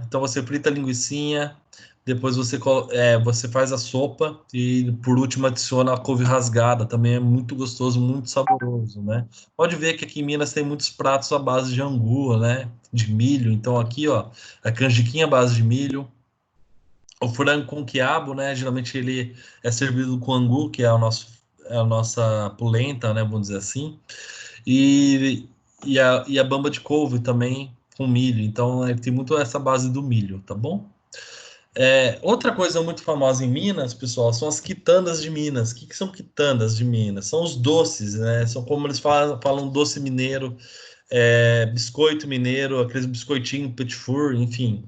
Então você frita a linguicinha, depois você faz a sopa e por último adiciona a couve rasgada, também é muito gostoso, muito saboroso, né? Pode ver que aqui em Minas tem muitos pratos à base de angu, né? De milho, então aqui, ó, a canjiquinha à base de milho, o frango com quiabo, né? Geralmente ele é servido com angu, que é a nossa polenta, né? Vamos dizer assim. e a bamba de couve também com milho. Então, tem muito essa base do milho, tá bom? Outra coisa muito famosa em Minas, pessoal, são as quitandas de Minas. O que são quitandas de Minas? São os doces, né? São como eles falam doce mineiro, biscoito mineiro, aqueles biscoitinhos petit four, enfim,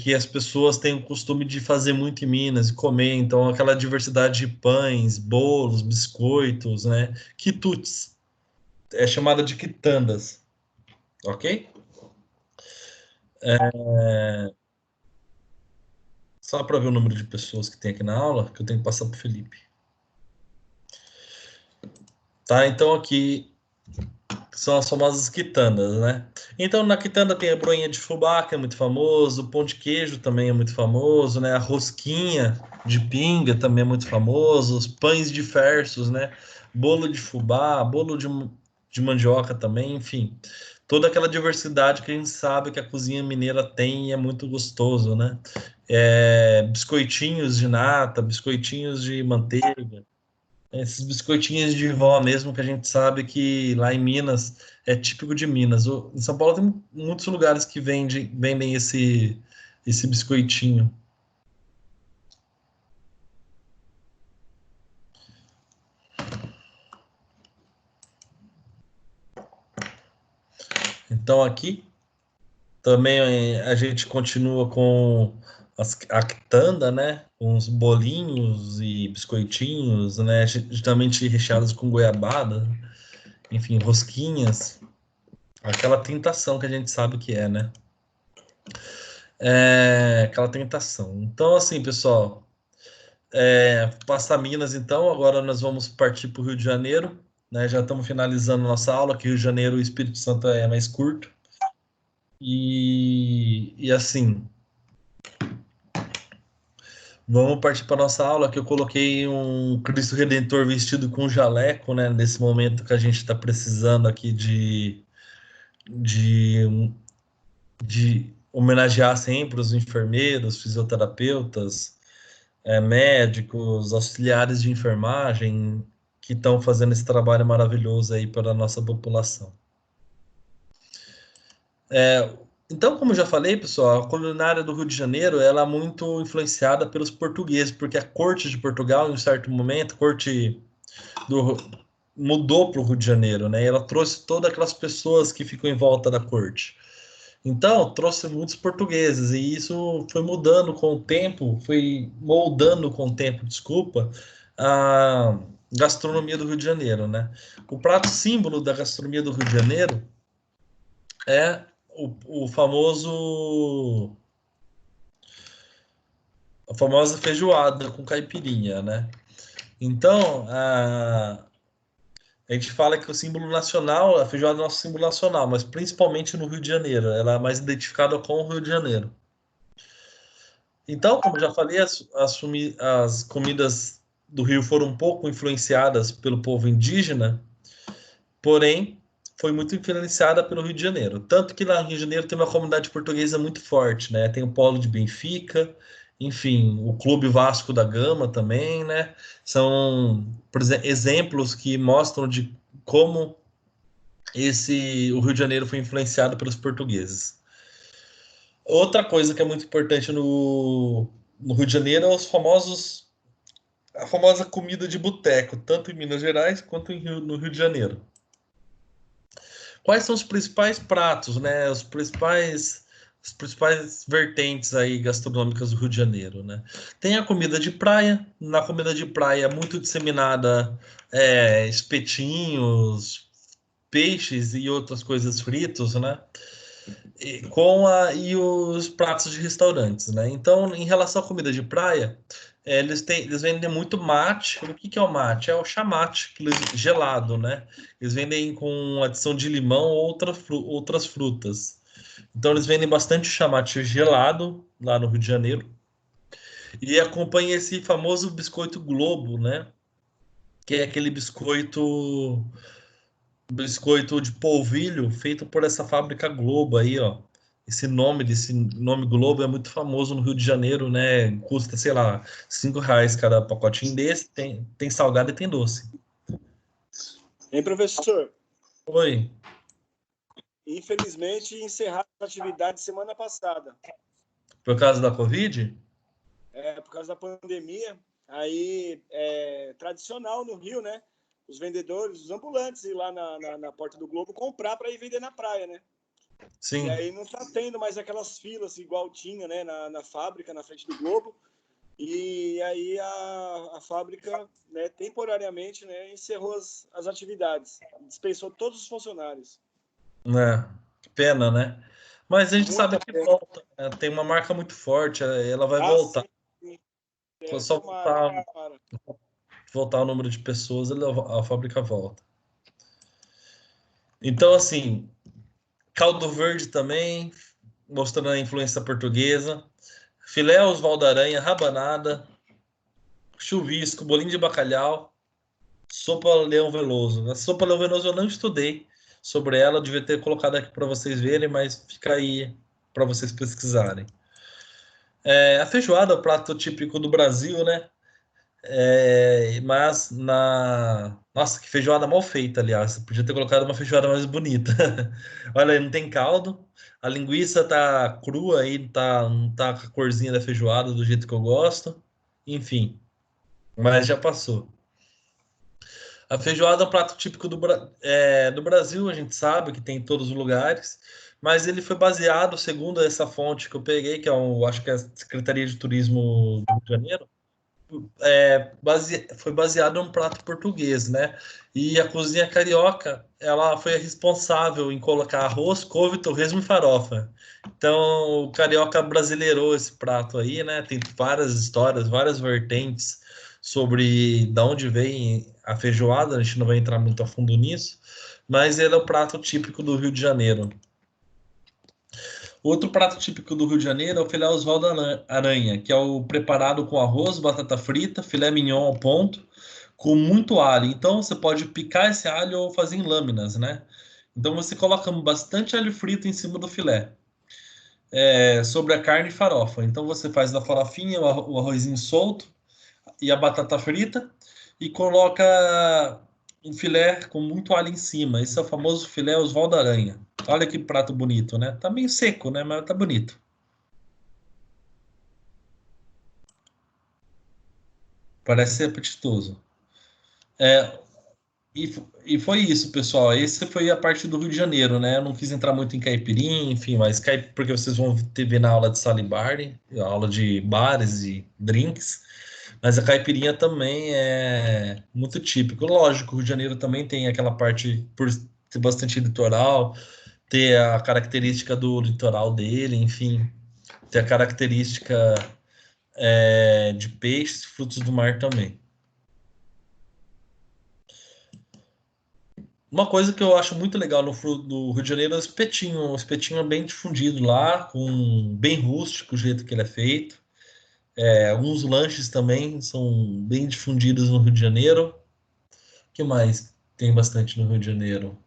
que as pessoas têm o costume de fazer muito em Minas e comer. Então, aquela diversidade de pães, bolos, biscoitos, né? Quitutes, é chamada de quitandas, ok? Só para ver o número de pessoas que tem aqui na aula, que eu tenho que passar para o Felipe. Tá, então aqui são as famosas quitandas, né? Então na quitanda tem a broinha de fubá, que é muito famoso, o pão de queijo também é muito famoso, né? A rosquinha de pinga também é muito famoso, os pães diversos, né? Bolo de fubá, bolo de mandioca também, enfim. Toda aquela diversidade que a gente sabe que a cozinha mineira tem e é muito gostoso, né? Biscoitinhos de nata, biscoitinhos de manteiga, esses biscoitinhos de vó mesmo, que a gente sabe que lá em Minas é típico de Minas. Em São Paulo tem muitos lugares que vendem esse biscoitinho. Então aqui também a gente continua com a quitanda, né? Com os bolinhos e biscoitinhos, né? Geralmente recheados com goiabada, enfim, rosquinhas. Aquela tentação que a gente sabe que é, né? Aquela tentação. Então, assim, pessoal, passar Minas, então, agora nós vamos partir para o Rio de Janeiro, né? Já estamos finalizando nossa aula, que Rio de Janeiro e Espírito Santo é mais curto. E assim, vamos partir para nossa aula, que eu coloquei um Cristo Redentor vestido com jaleco, né? Nesse momento que a gente está precisando aqui de homenagear sempre os enfermeiros, fisioterapeutas, médicos, auxiliares de enfermagem, que estão fazendo esse trabalho maravilhoso aí para a nossa população. Então, como eu já falei, pessoal, a culinária do Rio de Janeiro ela é muito influenciada pelos portugueses, porque a corte de Portugal, em um certo momento, mudou para o Rio de Janeiro, né? E ela trouxe todas aquelas pessoas que ficam em volta da corte. Então, trouxe muitos portugueses, e isso foi mudando com o tempo, foi moldando com o tempo, desculpa, a gastronomia do Rio de Janeiro, né? O prato símbolo da gastronomia do Rio de Janeiro é a famosa feijoada com caipirinha, né? Então, a gente fala que o símbolo nacional, a feijoada é nosso símbolo nacional, mas principalmente no Rio de Janeiro. Ela é mais identificada com o Rio de Janeiro. Então, como eu já falei, as comidas do Rio foram um pouco influenciadas pelo povo indígena, porém, foi muito influenciada pelo Rio de Janeiro. Tanto que lá no Rio de Janeiro tem uma comunidade portuguesa muito forte, né? Tem o Polo de Benfica, enfim, o Clube Vasco da Gama também, né? São, por exemplo, exemplos que mostram de como o Rio de Janeiro foi influenciado pelos portugueses. Outra coisa que é muito importante no Rio de Janeiro é a famosa comida de boteco, tanto em Minas Gerais quanto no Rio de Janeiro. Quais são os principais pratos, né? As principais vertentes aí gastronômicas do Rio de Janeiro, né? Tem a comida de praia. Na comida de praia é muito disseminada espetinhos, peixes e outras coisas fritos, né? E os pratos de restaurantes, né? Então, em relação à comida de praia, eles vendem muito mate. O que é o mate? É o chamate gelado, né? Eles vendem com adição de limão ou outras frutas. Então, eles vendem bastante chamate gelado lá no Rio de Janeiro. E acompanha esse famoso biscoito Globo, né? Que é aquele biscoito de polvilho feito por essa fábrica Globo aí, ó. Esse nome Globo é muito famoso no Rio de Janeiro, né? Custa, sei lá, R$5 cada pacotinho desse. Tem salgado e tem doce. Hein, professor? Oi. infelizmente, encerraram a atividade semana passada. Por causa da Covid? Por causa da pandemia. Aí, tradicional no Rio, né? Os vendedores, os ambulantes ir lá na Porta do Globo comprar para ir vender na praia, né? Sim. E aí não está tendo mais aquelas filas igual tinha, né? Na fábrica, na frente do Globo. E aí a fábrica, né, temporariamente, né, encerrou as atividades. Dispensou todos os funcionários. Que pena, né? Mas a gente Muita sabe que pena. volta, né? Tem uma marca muito forte, ela vai voltar. Sim. Só Tomara. voltar o número de pessoas, a fábrica volta. Então, assim, caldo verde também, mostrando a influência portuguesa. Filé Osvaldo Aranha, rabanada, chuvisco, bolinho de bacalhau, sopa Leão Veloso. A sopa Leão Veloso eu não estudei sobre ela, eu devia ter colocado aqui para vocês verem, mas fica aí para vocês pesquisarem. A feijoada é o prato típico do Brasil, né? Mas Nossa, que feijoada mal feita, aliás. Você podia ter colocado uma feijoada mais bonita. Olha aí, não tem caldo. A linguiça tá crua aí, não tá com a corzinha da feijoada do jeito que eu gosto. Enfim, mas já passou. A feijoada é um prato típico do Brasil, a gente sabe que tem em todos os lugares, mas ele foi baseado, segundo essa fonte que eu peguei, que acho que é a Secretaria de Turismo do Rio de Janeiro, foi baseado em um prato português, né? E a cozinha carioca, ela foi a responsável em colocar arroz, couve, torresmo e farofa. Então, o carioca brasileirou esse prato aí, né? Tem várias histórias, várias vertentes sobre de onde vem a feijoada, a gente não vai entrar muito a fundo nisso, mas ele é o prato típico do Rio de Janeiro. Outro prato típico do Rio de Janeiro é o filé Osvaldo Aranha, que é o preparado com arroz, batata frita, filé mignon ao ponto, com muito alho. Então você pode picar esse alho ou fazer em lâminas, né? Então você coloca bastante alho frito em cima do filé, sobre a carne e farofa. Então você faz a farofinha, o arrozinho solto e a batata frita e coloca um filé com muito alho em cima. Esse é o famoso filé Osvaldo Aranha. Olha que prato bonito, né? Tá meio seco, né? Mas tá bonito. Parece ser apetitoso. E foi isso, pessoal. Esse foi a parte do Rio de Janeiro, né? Eu não quis entrar muito em caipirinha, enfim, mas porque vocês vão ver na aula de sala e bar, aula de bares e drinks. Mas a caipirinha também é muito típico. Lógico, o Rio de Janeiro também tem aquela parte, por ter bastante litoral, ter a característica do litoral dele, enfim, ter a característica de peixes, frutos do mar também. Uma coisa que eu acho muito legal do Rio de Janeiro é o espetinho. O espetinho é bem difundido lá, bem rústico o jeito que ele é feito. Alguns lanches também são bem difundidos no Rio de Janeiro. O que mais tem bastante no Rio de Janeiro?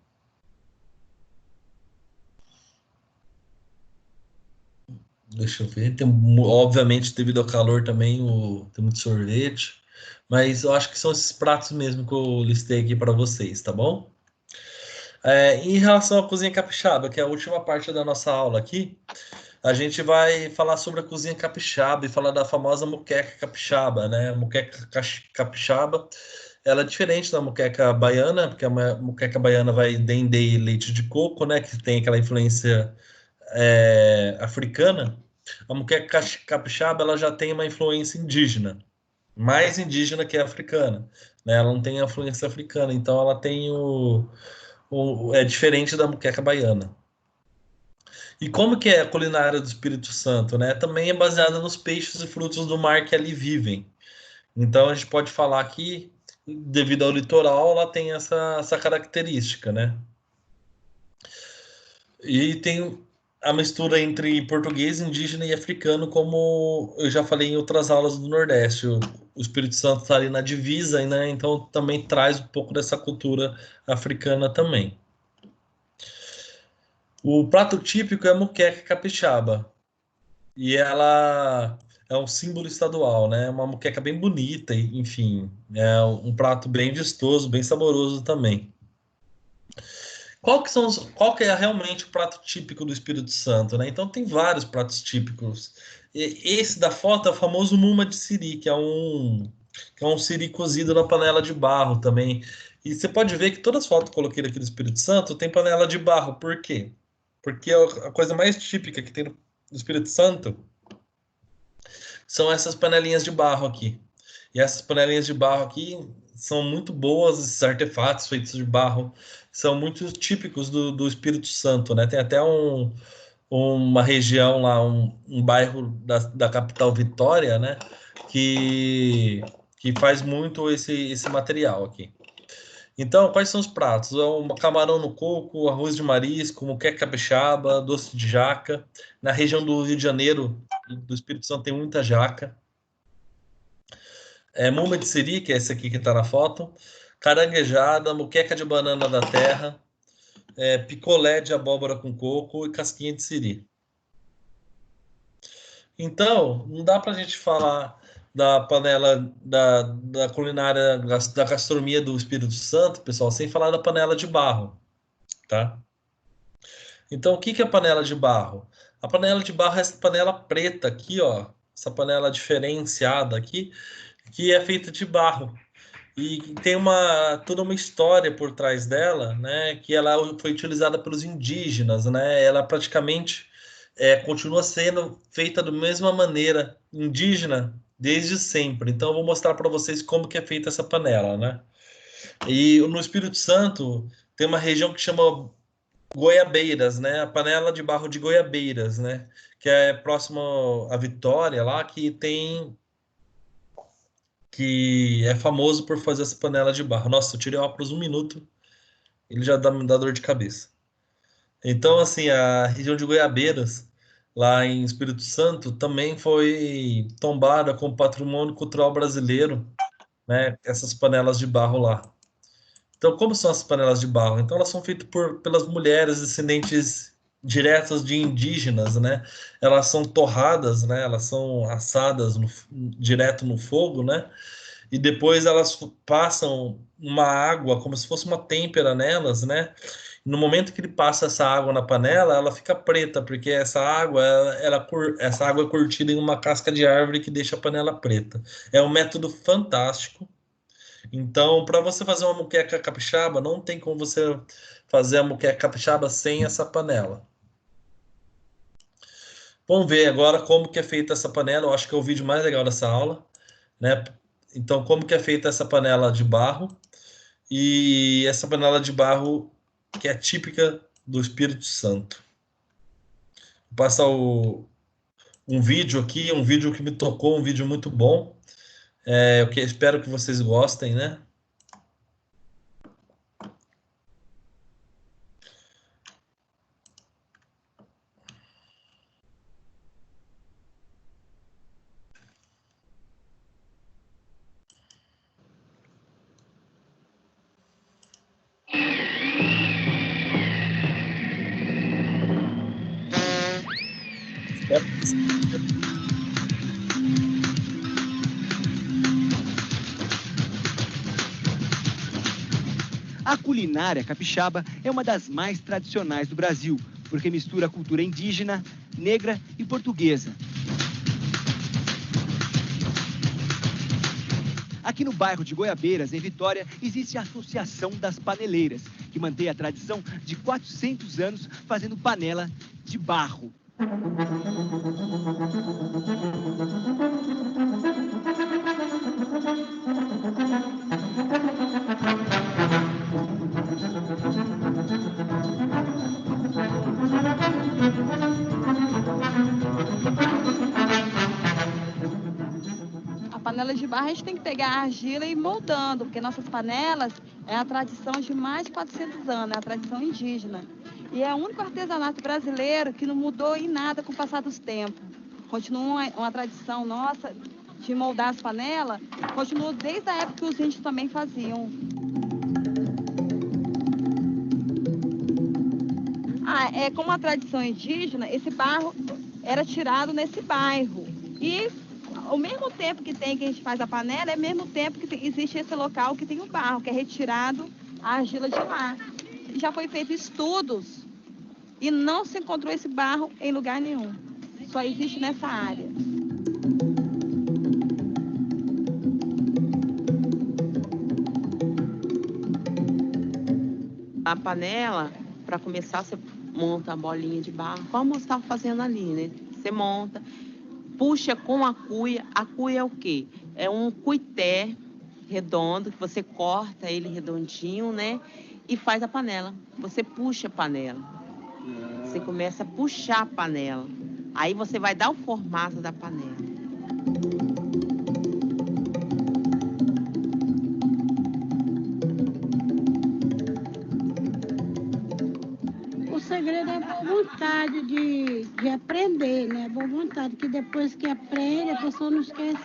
Deixa eu ver. Obviamente, devido ao calor também, tem muito sorvete. Mas eu acho que são esses pratos mesmo que eu listei aqui para vocês, tá bom? Em relação à cozinha capixaba, que é a última parte da nossa aula aqui, a gente vai falar sobre a cozinha capixaba e falar da famosa moqueca capixaba, né? A moqueca capixaba, ela é diferente da moqueca baiana, porque a moqueca baiana vai dendê e leite de coco, né? Que tem aquela influência africana. A moqueca capixaba, ela já tem uma influência indígena, mais indígena que a africana, né? Ela não tem a influência africana, então ela tem é diferente da moqueca baiana. E como que é a culinária do Espírito Santo, né? Também é baseada nos peixes e frutos do mar que ali vivem. Então a gente pode falar que, devido ao litoral, ela tem essa característica, né? E tem a mistura entre português, indígena e africano, como eu já falei em outras aulas do Nordeste. O Espírito Santo está ali na divisa, né? Então também traz um pouco dessa cultura africana também. O prato típico é a moqueca capixaba. E ela é um símbolo estadual, né? Uma moqueca bem bonita, enfim. É um prato bem vistoso, bem saboroso também. Qual que é realmente o prato típico do Espírito Santo, né? Então tem vários pratos típicos. Esse da foto é o famoso muma de siri, que é um siri cozido na panela de barro também. E você pode ver que todas as fotos que eu coloquei aqui do Espírito Santo tem panela de barro. Por quê? Porque a coisa mais típica que tem no Espírito Santo são essas panelinhas de barro aqui. E essas panelinhas de barro aqui são muito boas, esses artefatos feitos de barro são muito típicos do Espírito Santo, né? Tem até uma região lá, um bairro da capital Vitória, né? Que faz muito esse material aqui. Então, quais são os pratos? É um camarão no coco, arroz de marisco, moqueca capixaba, doce de jaca. Na região do Rio de Janeiro, do Espírito Santo, tem muita jaca. Muma de siri, que é esse aqui que está na foto. Caranguejada, moqueca de banana da terra, picolé de abóbora com coco e casquinha de siri. Então, não dá para a gente falar da panela da culinária, da gastronomia do Espírito Santo, pessoal, sem falar da panela de barro, tá? Então, o que é panela de barro? A panela de barro é essa panela preta aqui, ó, essa panela diferenciada aqui, que é feita de barro. E tem toda uma história por trás dela, né? Que ela foi utilizada pelos indígenas, né? Ela praticamente continua sendo feita da mesma maneira indígena desde sempre. Então, eu vou mostrar para vocês como que é feita essa panela, né? E no Espírito Santo tem uma região que chama Goiabeiras, né? A panela de barro de Goiabeiras, né? Que é próximo à Vitória, lá que é famoso por fazer essa panela de barro. Nossa, eu tirei o óculos 1 minuto, ele já me dá dor de cabeça. Então, assim, a região de Goiabeiras, lá em Espírito Santo, também foi tombada como patrimônio cultural brasileiro, né? Essas panelas de barro lá. Então, como são as panelas de barro? Então, elas são feitas pelas mulheres descendentes diretas de indígenas, né? Elas são torradas, né? Elas são assadas direto no fogo, né? E depois elas passam uma água, como se fosse uma têmpera nelas, né? No momento que ele passa essa água na panela, ela fica preta, porque essa água é curtida em uma casca de árvore que deixa a panela preta. É um método fantástico. Então, para você fazer uma moqueca capixaba, não tem como você fazer a moqueca capixaba sem essa panela. Vamos ver agora como que é feita essa panela. Eu acho que é o vídeo mais legal dessa aula, né? Então, como que é feita essa panela de barro? E essa panela de barro que é típica do Espírito Santo. Vou passar um vídeo aqui, um vídeo que me tocou, um vídeo muito bom. Eu espero que vocês gostem, né? A culinária capixaba é uma das mais tradicionais do Brasil, porque mistura a cultura indígena, negra e portuguesa. Aqui no bairro de Goiabeiras, em Vitória, existe a Associação das Paneleiras, que mantém a tradição de 400 anos fazendo panela de barro. A panela de barro a gente tem que pegar a argila e ir moldando, porque nossas panelas é a tradição de mais de 400 anos, é a tradição indígena. E é o único artesanato brasileiro que não mudou em nada com o passar dos tempos. Continua uma tradição nossa de moldar as panelas, continua desde a época que os índios também faziam. Como a tradição indígena, esse barro era tirado nesse bairro. E o mesmo tempo que a gente faz a panela, é o mesmo tempo que existe esse local que tem o barro, que é retirado a argila de lá. já foi feito estudos e não se encontrou esse barro em lugar nenhum. Só existe nessa área. A panela, para começar, você monta a bolinha de barro, como você estava fazendo ali, né? Você monta, puxa com a cuia. A cuia é o quê? É um cuité redondo, que você corta ele redondinho, né? E faz a panela. Você puxa a panela. Você começa a puxar a panela. Aí você vai dar o formato da panela. O segredo é a boa vontade de aprender, né? A boa vontade, que depois que aprende, a pessoa não esquece,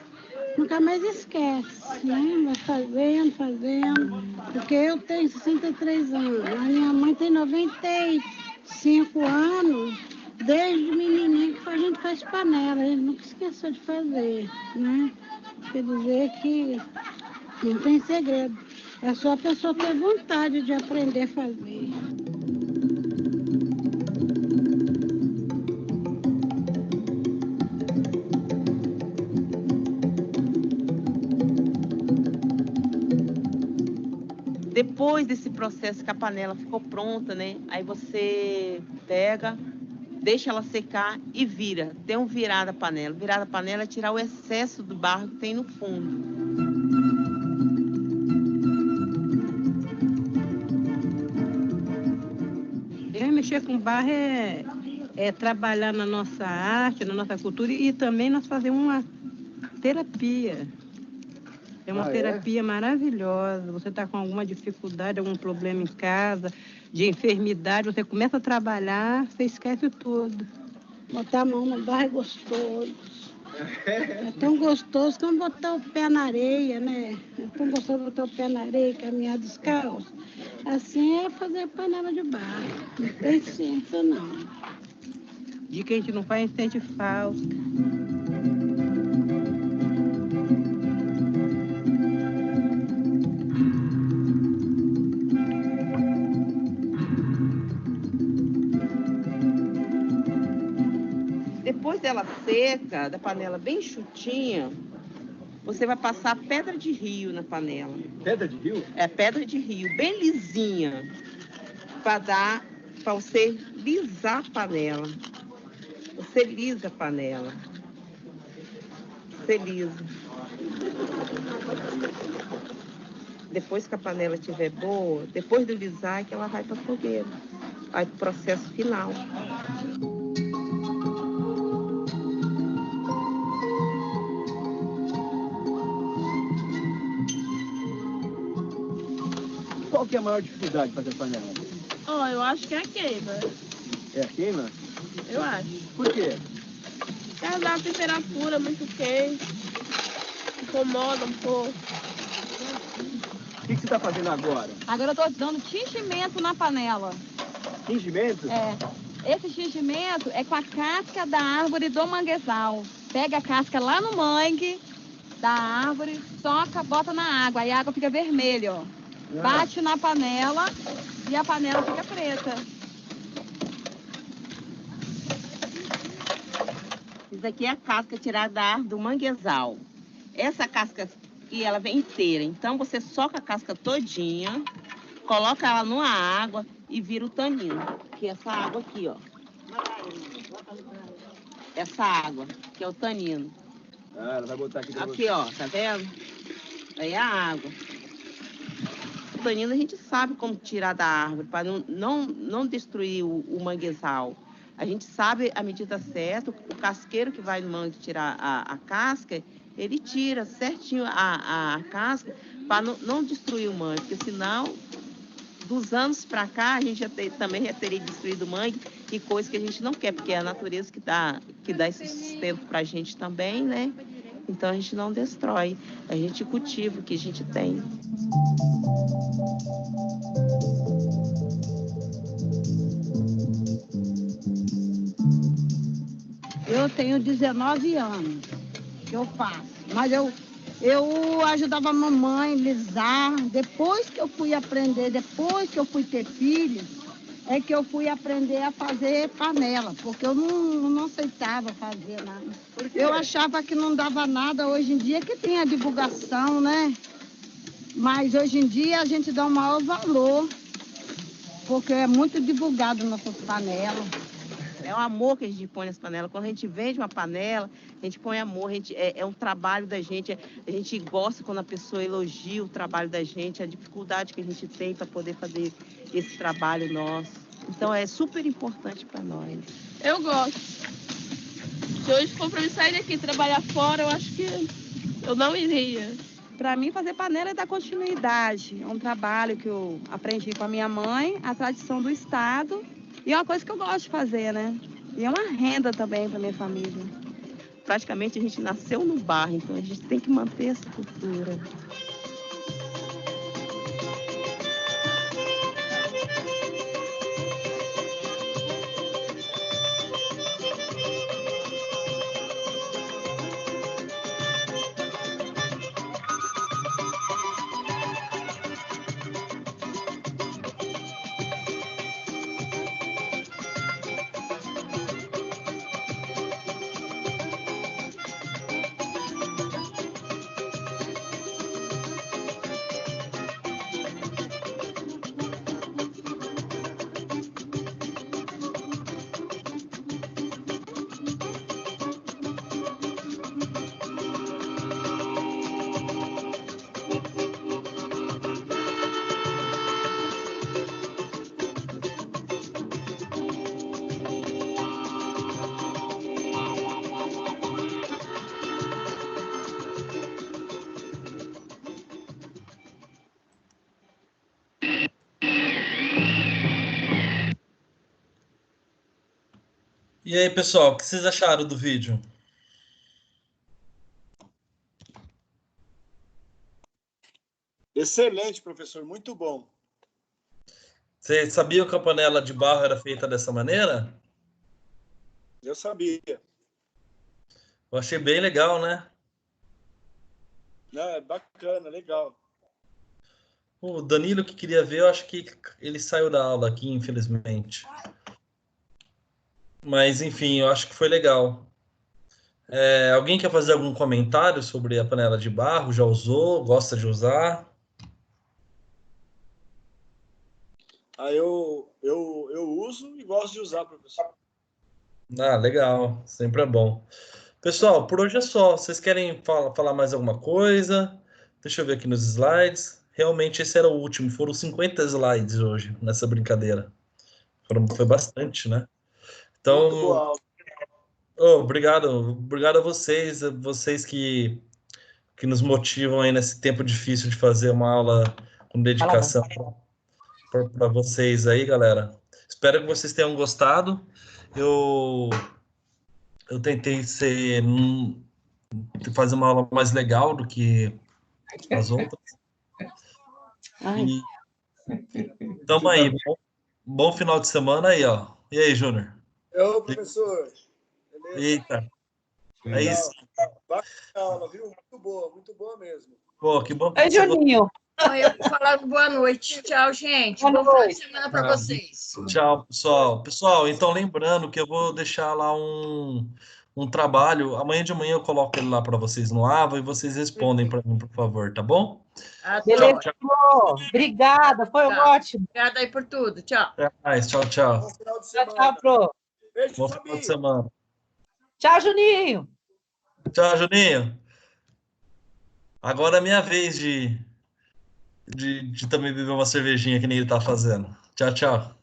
nunca mais esquece, né? Vai fazendo. Porque eu tenho 63 anos, a minha mãe tem 95 anos, desde menininha que a gente faz panela, a gente nunca esqueceu de fazer, né? Quer dizer que não tem segredo, é só a pessoa ter vontade de aprender a fazer. Depois desse processo que a panela ficou pronta, né? Aí você pega, deixa ela secar e vira. Tem um virar da panela. Virar da panela é tirar o excesso do barro que tem no fundo. Mexer com barro é trabalhar na nossa arte, na nossa cultura e também nós fazer uma terapia. É uma terapia maravilhosa. Você está com alguma dificuldade, algum problema em casa, de enfermidade, você começa a trabalhar, você esquece tudo. Botar a mão no barro é gostoso. É tão gostoso como botar o pé na areia, né? É tão gostoso botar o pé na areia e caminhar descalço. Assim é fazer panela de barro. Não tem ciência, não. De que a gente não faz, a gente sente falta. Depois dela seca, da panela bem chutinha, você vai passar pedra de rio na panela. Pedra de rio? É, pedra de rio, bem lisinha, para você lisar a panela. Você lisa a panela. Você lisa. Depois que a panela estiver boa, depois de lisar, é que ela vai para a fogueira. Vai para o processo final. Qual que é a maior dificuldade de fazer panela? Oh, eu acho que é a queima. É a queima? Eu acho. Por quê? Por causa da temperatura muito quente. Incomoda um pouco. O que você está fazendo agora? Agora eu estou dando tingimento na panela. Tingimento? É. Esse tingimento é com a casca da árvore do manguezal. Pega a casca lá no mangue da árvore, soca, bota na água. Aí a água fica vermelha, ó. Bate na panela e a panela fica preta. Isso aqui é a casca tirada da árvore do manguezal. Essa casca aqui, ela vem inteira. Então você soca a casca todinha, coloca ela numa água e vira o tanino. Que é essa água aqui, ó. Essa água, que é o tanino. Ah, ela vai botar aqui. Aqui, ó, tá vendo? Aí é a água. O tanino a gente sabe como tirar da árvore, para não destruir o manguezal. A gente sabe a medida certa, o casqueiro que vai no mangue tirar a casca, ele tira certinho a casca para não destruir o mangue, porque senão, dos anos para cá, a gente também já teria destruído o mangue e coisa que a gente não quer, porque é a natureza que dá esse sustento para a gente também, né? Então a gente não destrói, a gente cultiva o que a gente tem. Eu tenho 19 anos que eu faço, mas eu Eu ajudava a mamãe a lisar. Depois que eu fui aprender, depois que eu fui ter filhos, é que eu fui aprender a fazer panela, porque eu não aceitava fazer nada. Eu achava que não dava nada. Hoje em dia que tem a divulgação, né? Mas hoje em dia a gente dá o maior valor, porque é muito divulgado nossas panelas. É o amor que a gente põe nas panelas. Quando a gente vende uma panela, a gente põe amor, é um trabalho da gente. A gente gosta quando a pessoa elogia o trabalho da gente, a dificuldade que a gente tem para poder fazer esse trabalho nosso. Então é super importante para nós. Eu gosto. Se hoje for para mim sair daqui e trabalhar fora, eu acho que eu não iria. Para mim, fazer panela é dar continuidade. É um trabalho que eu aprendi com a minha mãe, a tradição do Estado. E é uma coisa que eu gosto de fazer, né? E é uma renda também para minha família. Praticamente a gente nasceu no barro, então a gente tem que manter essa cultura. E aí, pessoal, o que vocês acharam do vídeo? Excelente, professor, muito bom. Vocês sabiam que a panela de barro era feita dessa maneira? Eu sabia. Eu achei bem legal, né? É bacana, legal. O Danilo que queria ver, eu acho que ele saiu da aula aqui, infelizmente. Mas, enfim, eu acho que foi legal. Alguém quer fazer algum comentário sobre a panela de barro? Já usou? Gosta de usar? Eu uso e gosto de usar, professor. Ah, legal. Sempre é bom. Pessoal, por hoje é só. Vocês querem falar mais alguma coisa? Deixa eu ver aqui nos slides. Realmente esse era o último. Foram 50 slides hoje nessa brincadeira. Foi bastante, né? Então, muito boa aula. Obrigado a vocês que nos motivam aí nesse tempo difícil de fazer uma aula com dedicação para vocês aí, galera. Espero que vocês tenham gostado. Eu tentei fazer uma aula mais legal do que as outras. Tamo aí. Bom final de semana aí, ó. E aí, Júnior? Professor. Beleza? Eita. É isso. Bacana aula, viu? Muito boa mesmo. Pô, que bom. Oi, Juninho. Oi, eu falando boa noite. Tchau, gente. Bom final de semana para vocês. Tchau, pessoal. Pessoal, então lembrando que eu vou deixar lá um trabalho. Amanhã de manhã eu coloco ele lá para vocês no Ava e vocês respondem para mim, por favor, tá bom? Beleza, tchau. Obrigada, foi ótimo. Obrigada aí por tudo. Tchau. Até mais. Tchau, tchau. Tchau, Pro. Bom final de semana. Tchau, Juninho. Tchau, Juninho. Agora é minha vez de também beber uma cervejinha que nem ele tá fazendo. Tchau, tchau.